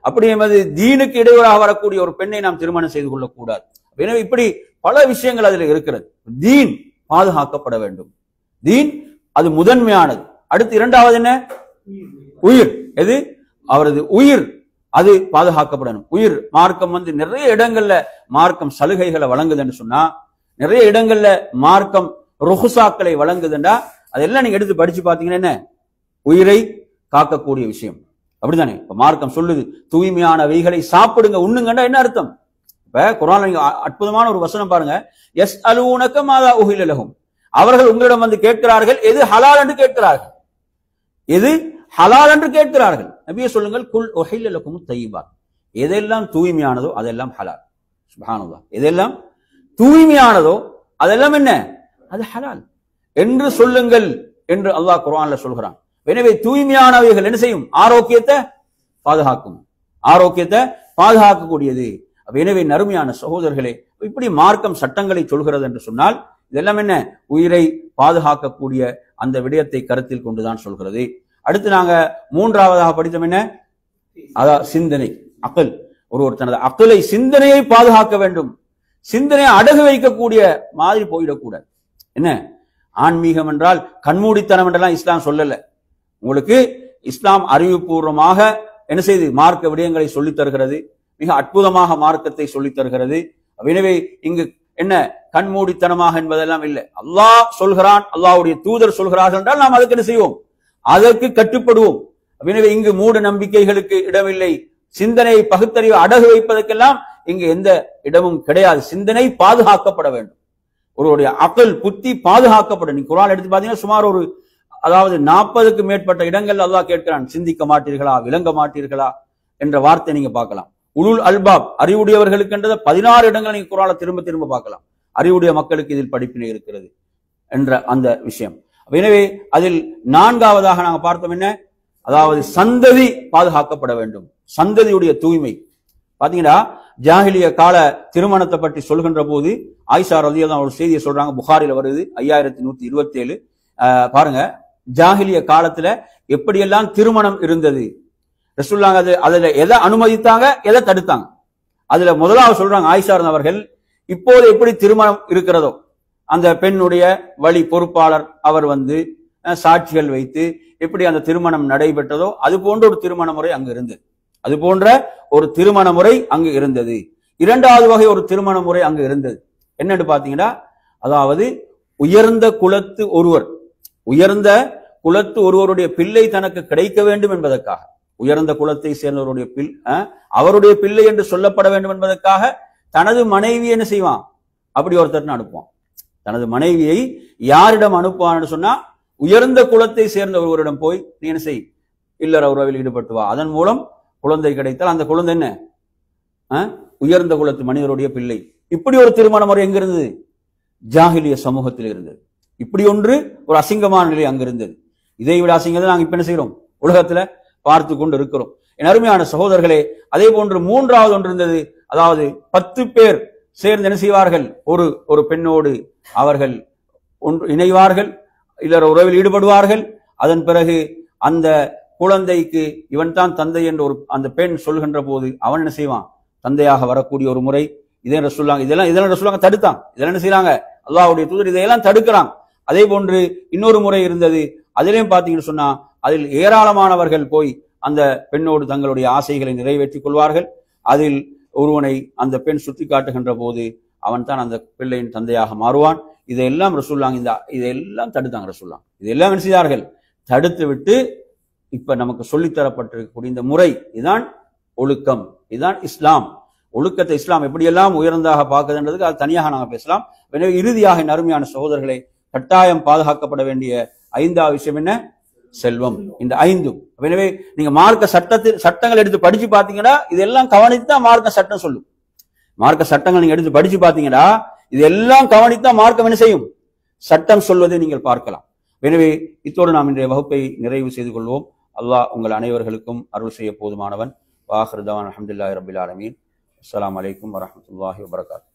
அப்படி எமது தீனுக்கு இடையூறாக வரக்கூடிய ஒரு பெண்ணை நாம் திருமணம் செய்து கொள்ளக்கூடாது. எனவே இப்படி பல விஷயங்கள் அதில் இருக்கிறது. தீன் பாதுகாக்கப்பட வேண்டும், தீன் அது முதன்மையானது. அடுத்து இரண்டாவது என்ன, உயிர். எது, அவரது உயிர் அது பாதுகாக்கப்படணும். உயிர் மார்க்கம் நிறைய இடங்கள்ல மார்க்கம் சலுகைகளை வழங்குதுன்னு சொன்னா, நிறைய இடங்கள்ல மார்க்கம் ருஹ்சாக்களை வழங்குதுண்டா, அதெல்லாம் நீங்க எடுத்து படிச்சு பாத்தீங்கன்னா என்ன, உயிரை காக்கக்கூடிய விஷயம். அப்படித்தானே இப்ப மார்க்கம் சொல்லுது, தூய்மையானவைகளை சாப்பிடுங்க உண்ணுங்கண்டா என்ன அர்த்தம்? இப்ப குர்ஆன்ல நீங்க அற்புதமான ஒரு வசனம் பாருங்க, எஸ் அலூனக மாதா உஹில லஹும், அவர்கள் உங்களிடம் கேட்கிறார்கள், எது ஹலால் என்று கேட்கிறார்கள், எது ஹலால் என்று கேட்கிறார்கள். நபியே சொல்லுங்கள், குல் உஹில லகும் தய்யிபாத், எதெல்லாம் தூய்மையானதோ அதெல்லாம் ஹலால். சுப்ஹானல்லாஹ். எதெல்லாம் தூய்மையானதோ அதெல்லாம் என்ன, அது ஹலால் என்று சொல்லுங்கள் என்று அல்லாஹ் குர்ஆன்ல சொல்கிறான். எனவே தூய்மையானவைகள் என்ன செய்யும், ஆரோக்கியத்தை பாதுகாக்கும், ஆரோக்கியத்தை பாதுகாக்கக்கூடியது. எனவே நறுமையான சகோதரர்களே, இப்படி மார்க்கம் சட்டங்களை சொல்கிறது என்று சொன்னால் இதெல்லாம் என்ன, உயிரை பாதுகாக்கக்கூடிய அந்த விடயத்தை கருத்தில் கொண்டுதான் சொல்கிறது. அடுத்து நாங்க மூன்றாவதாக படித்தோம் என்ன, அதான் சிந்தனை, அக்கல். ஒருவர் தனது அக்கலை சிந்தனையை பாதுகாக்க வேண்டும், சிந்தனையை அடகு வைக்கக்கூடிய மாதிரி போயிடக்கூடாது. என்ன ஆன்மீகம் என்றால் கண்மூடித்தனம் என்றெல்லாம் இஸ்லாம் சொல்லல. உங்களுக்கு இஸ்லாம் அறிவுபூர்வமாக என்ன செய்து மார்க்க விடயங்களை சொல்லித் தருகிறது, மிக அற்புதமாக மார்க்கத்தை சொல்லித் தருகிறது. எனவே இங்கு என்ன கண்மூடித்தனமாக என்பதெல்லாம் இல்லை. அல்லாஹ் சொல்கிறான், அல்லாஹ்வுடைய தூதர் சொல்கிறார்கள் என்றால் நாம் அதுக்கு என்ன செய்வோம், அதற்கு கட்டுப்படுவோம். எனவே இங்கு மூட நம்பிக்கைகளுக்கு இடமில்லை, சிந்தனையை பகுத்தறிவு அடகு வைப்பதற்கெல்லாம் இங்கு எந்த இடமும் கிடையாது. சிந்தனை பாதுகாக்கப்பட வேண்டும், ஒருவருடைய அக்கல் புத்தி பாதுகாக்கப்படும். நீ குர்ஆன் எடுத்து பாத்தீங்கன்னா சுமார் ஒரு 40க்கு மேற்பட்ட இடங்கள் அல்லாஹ் கேட்கிறான், சிந்திக்க மாட்டீர்களா, விளங்க மாட்டீர்களா என்ற வார்த்தை நீங்க பார்க்கலாம். உலுல் அல்பாப், அறிவுடையவர்களுக்கு என்றது 16 இடங்கள் நீங்க குர்ஆன்ல திரும்ப திரும்ப பார்க்கலாம். அறிவுடைய மக்களுக்கு இதில் படிப்பினை இருக்கிறது என்ற அந்த விஷயம். எனவே அதில் 4வதாக நாங்க பார்த்தோம் என்ன, அதாவது சந்ததி பாதுகாக்கப்பட வேண்டும், சந்ததியுடைய தூய்மை. பாத்தீங்கன்னா ஜாஹிலிய கால திருமணத்தை பற்றி சொல்கின்ற போது ஆயிஷா ரலியல்லாஹு ஒரு செய்தியை சொல்றாங்க, புகாரில வருது 5127. பாருங்க, ஜாஹிலிய காலத்துல எப்படியெல்லாம் திருமணம் இருந்தது, ரசூலுல்லாஹ் அதுல எதை அனுமதித்தாங்க, எதை தடுத்தாங்க. அதுல முதலாவது சொல்றாங்க ஆயிஷா அவர்கள், இப்போது எப்படி திருமணம் இருக்கிறதோ அந்த பெண்ணுடைய வழி பொறுப்பாளர் அவர் சாட்சிகள் வைத்து எப்படி அந்த திருமணம் நடைபெற்றதோ அது போன்ற ஒரு திருமண முறை அங்கு இருந்தது. அது போன்ற ஒரு திருமண முறை அங்கு இருந்தது. இரண்டாவது வகை ஒரு திருமண முறை அங்கு இருந்தது. என்னன்னு பாத்தீங்கன்னா, அதாவது உயர்ந்த குலத்து ஒருவருடைய பிள்ளை தனக்கு கிடைக்க வேண்டும் என்பதற்காக, உயர்ந்த குலத்தை சேர்ந்தவருடைய அவருடைய பிள்ளை என்று சொல்லப்பட வேண்டும் என்பதற்காக தனது மனைவி என்ன செய்வான், அப்படி ஒருத்தர் அனுப்புவான். தனது மனைவியை யாரிடம் அனுப்புவான்னு சொன்னா, உயர்ந்த குலத்தை சேர்ந்த ஒருவரிடம் போய் நீ என்ன செய், இல்லற உறவில் ஈடுபட்டு வா. அதன் மூலம் குழந்தை கிடைத்தால் அந்த குழந்தை என்ன, உயர்ந்த குலத்து மனிதருடைய பிள்ளை. இப்படி ஒரு திருமண முறை எங்க இருந்தது? ஜாஹிலிய சமூகத்தில் இருந்தது. இப்படி ஒன்று ஒரு அசிங்கமான நிலை அங்கு இருந்தது. இதை விட அசிங்கத்தை நாங்கள் இப்ப என்ன செய்யறோம், உலகத்துல பார்த்து கொண்டு இருக்கிறோம். என் அருமையான சகோதரர்களே, அதே போன்று மூன்றாவது ஒன்று இருந்தது. அதாவது 10 பேர் சேர்ந்து என்ன செய்வார்கள், ஒரு பெண்ணோடு அவர்கள் இணைவார்கள், இல்லற உறவில் ஈடுபடுவார்கள். அதன் பிறகு அந்த குழந்தைக்கு இவன் தான் தந்தை என்று அந்த பெண் சொல்கின்ற போது அவன் என்ன செய்வான், தந்தையாக வரக்கூடிய ஒரு முறை. இதெல்லாம் ரசூலுல்லாஹ் தடுத்தான். இதெல்லாம் என்ன செய்யறாங்க, அல்லாஹ்வுடைய தூதர் இதையெல்லாம் தடுக்கிறாங்க. அதே போன்று இன்னொரு முறை இருந்தது. அதிலையும் பார்த்தீங்கன்னு சொன்னா, அதில் ஏராளமானவர்கள் போய் அந்த பெண்ணோடு தங்களுடைய ஆசைகளை நிறைவேற்றிக் கொள்வார்கள். அதில் ஒருவனை அந்த பெண் சுட்டி காட்டுகின்ற போது அவன் தான் அந்த பிள்ளையின் தந்தையாக மாறுவான். இதையெல்லாம் ரசூலுல்லாஹ் இதையெல்லாம் தடுத்தாங்க. ரசூலுல்லாஹ் இதெல்லாம் என்ன செய்தார்கள், தடுத்து விட்டு இப்ப நமக்கு சொல்லித்தரப்பட்டிருக்கக்கூடிய இந்த முறை, இதுதான் ஒழுக்கம், இதுதான் இஸ்லாம். ஒழுக்கத்தை இஸ்லாம் எப்படியெல்லாம் உயர்ந்தாக பார்க்குதுன்றதுக்கு அது தனியாக நாங்கள் பேசலாம். எனவே இறுதியாக என் அருமையான சகோதரர்களை, கட்டாயம் பாதுகாக்கப்பட வேண்டிய 5வது விஷயம் என்ன, செல்வம். இந்த 5. எனவே நீங்க மார்க்க சட்டங்கள் எடுத்து படிச்சு பாத்தீங்கன்னா இதெல்லாம் கவனித்துதான் மார்க்க சட்டம் சொல்லும். மார்க்க சட்டங்கள் நீங்க எடுத்து படிச்சு பாத்தீங்கன்னா இதெல்லாம் கவனித்தான் மார்க்கம் என்ன செய்யும், சட்டம் சொல்வதை நீங்கள் பார்க்கலாம். எனவே இத்தோடு நாம் இன்றைய வகுப்பை நிறைவு செய்து கொள்வோம். அல்லாஹ் உங்கள் அனைவர்களுக்கும் அருள் செய்ய போதுமானவன். வாஹிரு தவானா அல்ஹம்துலில்லாஹி ரப்பில் ஆலமீன். அஸ்ஸலாமு அலைக்கும் வரஹ்மத்துல்லாஹி வபரகாத்துஹு.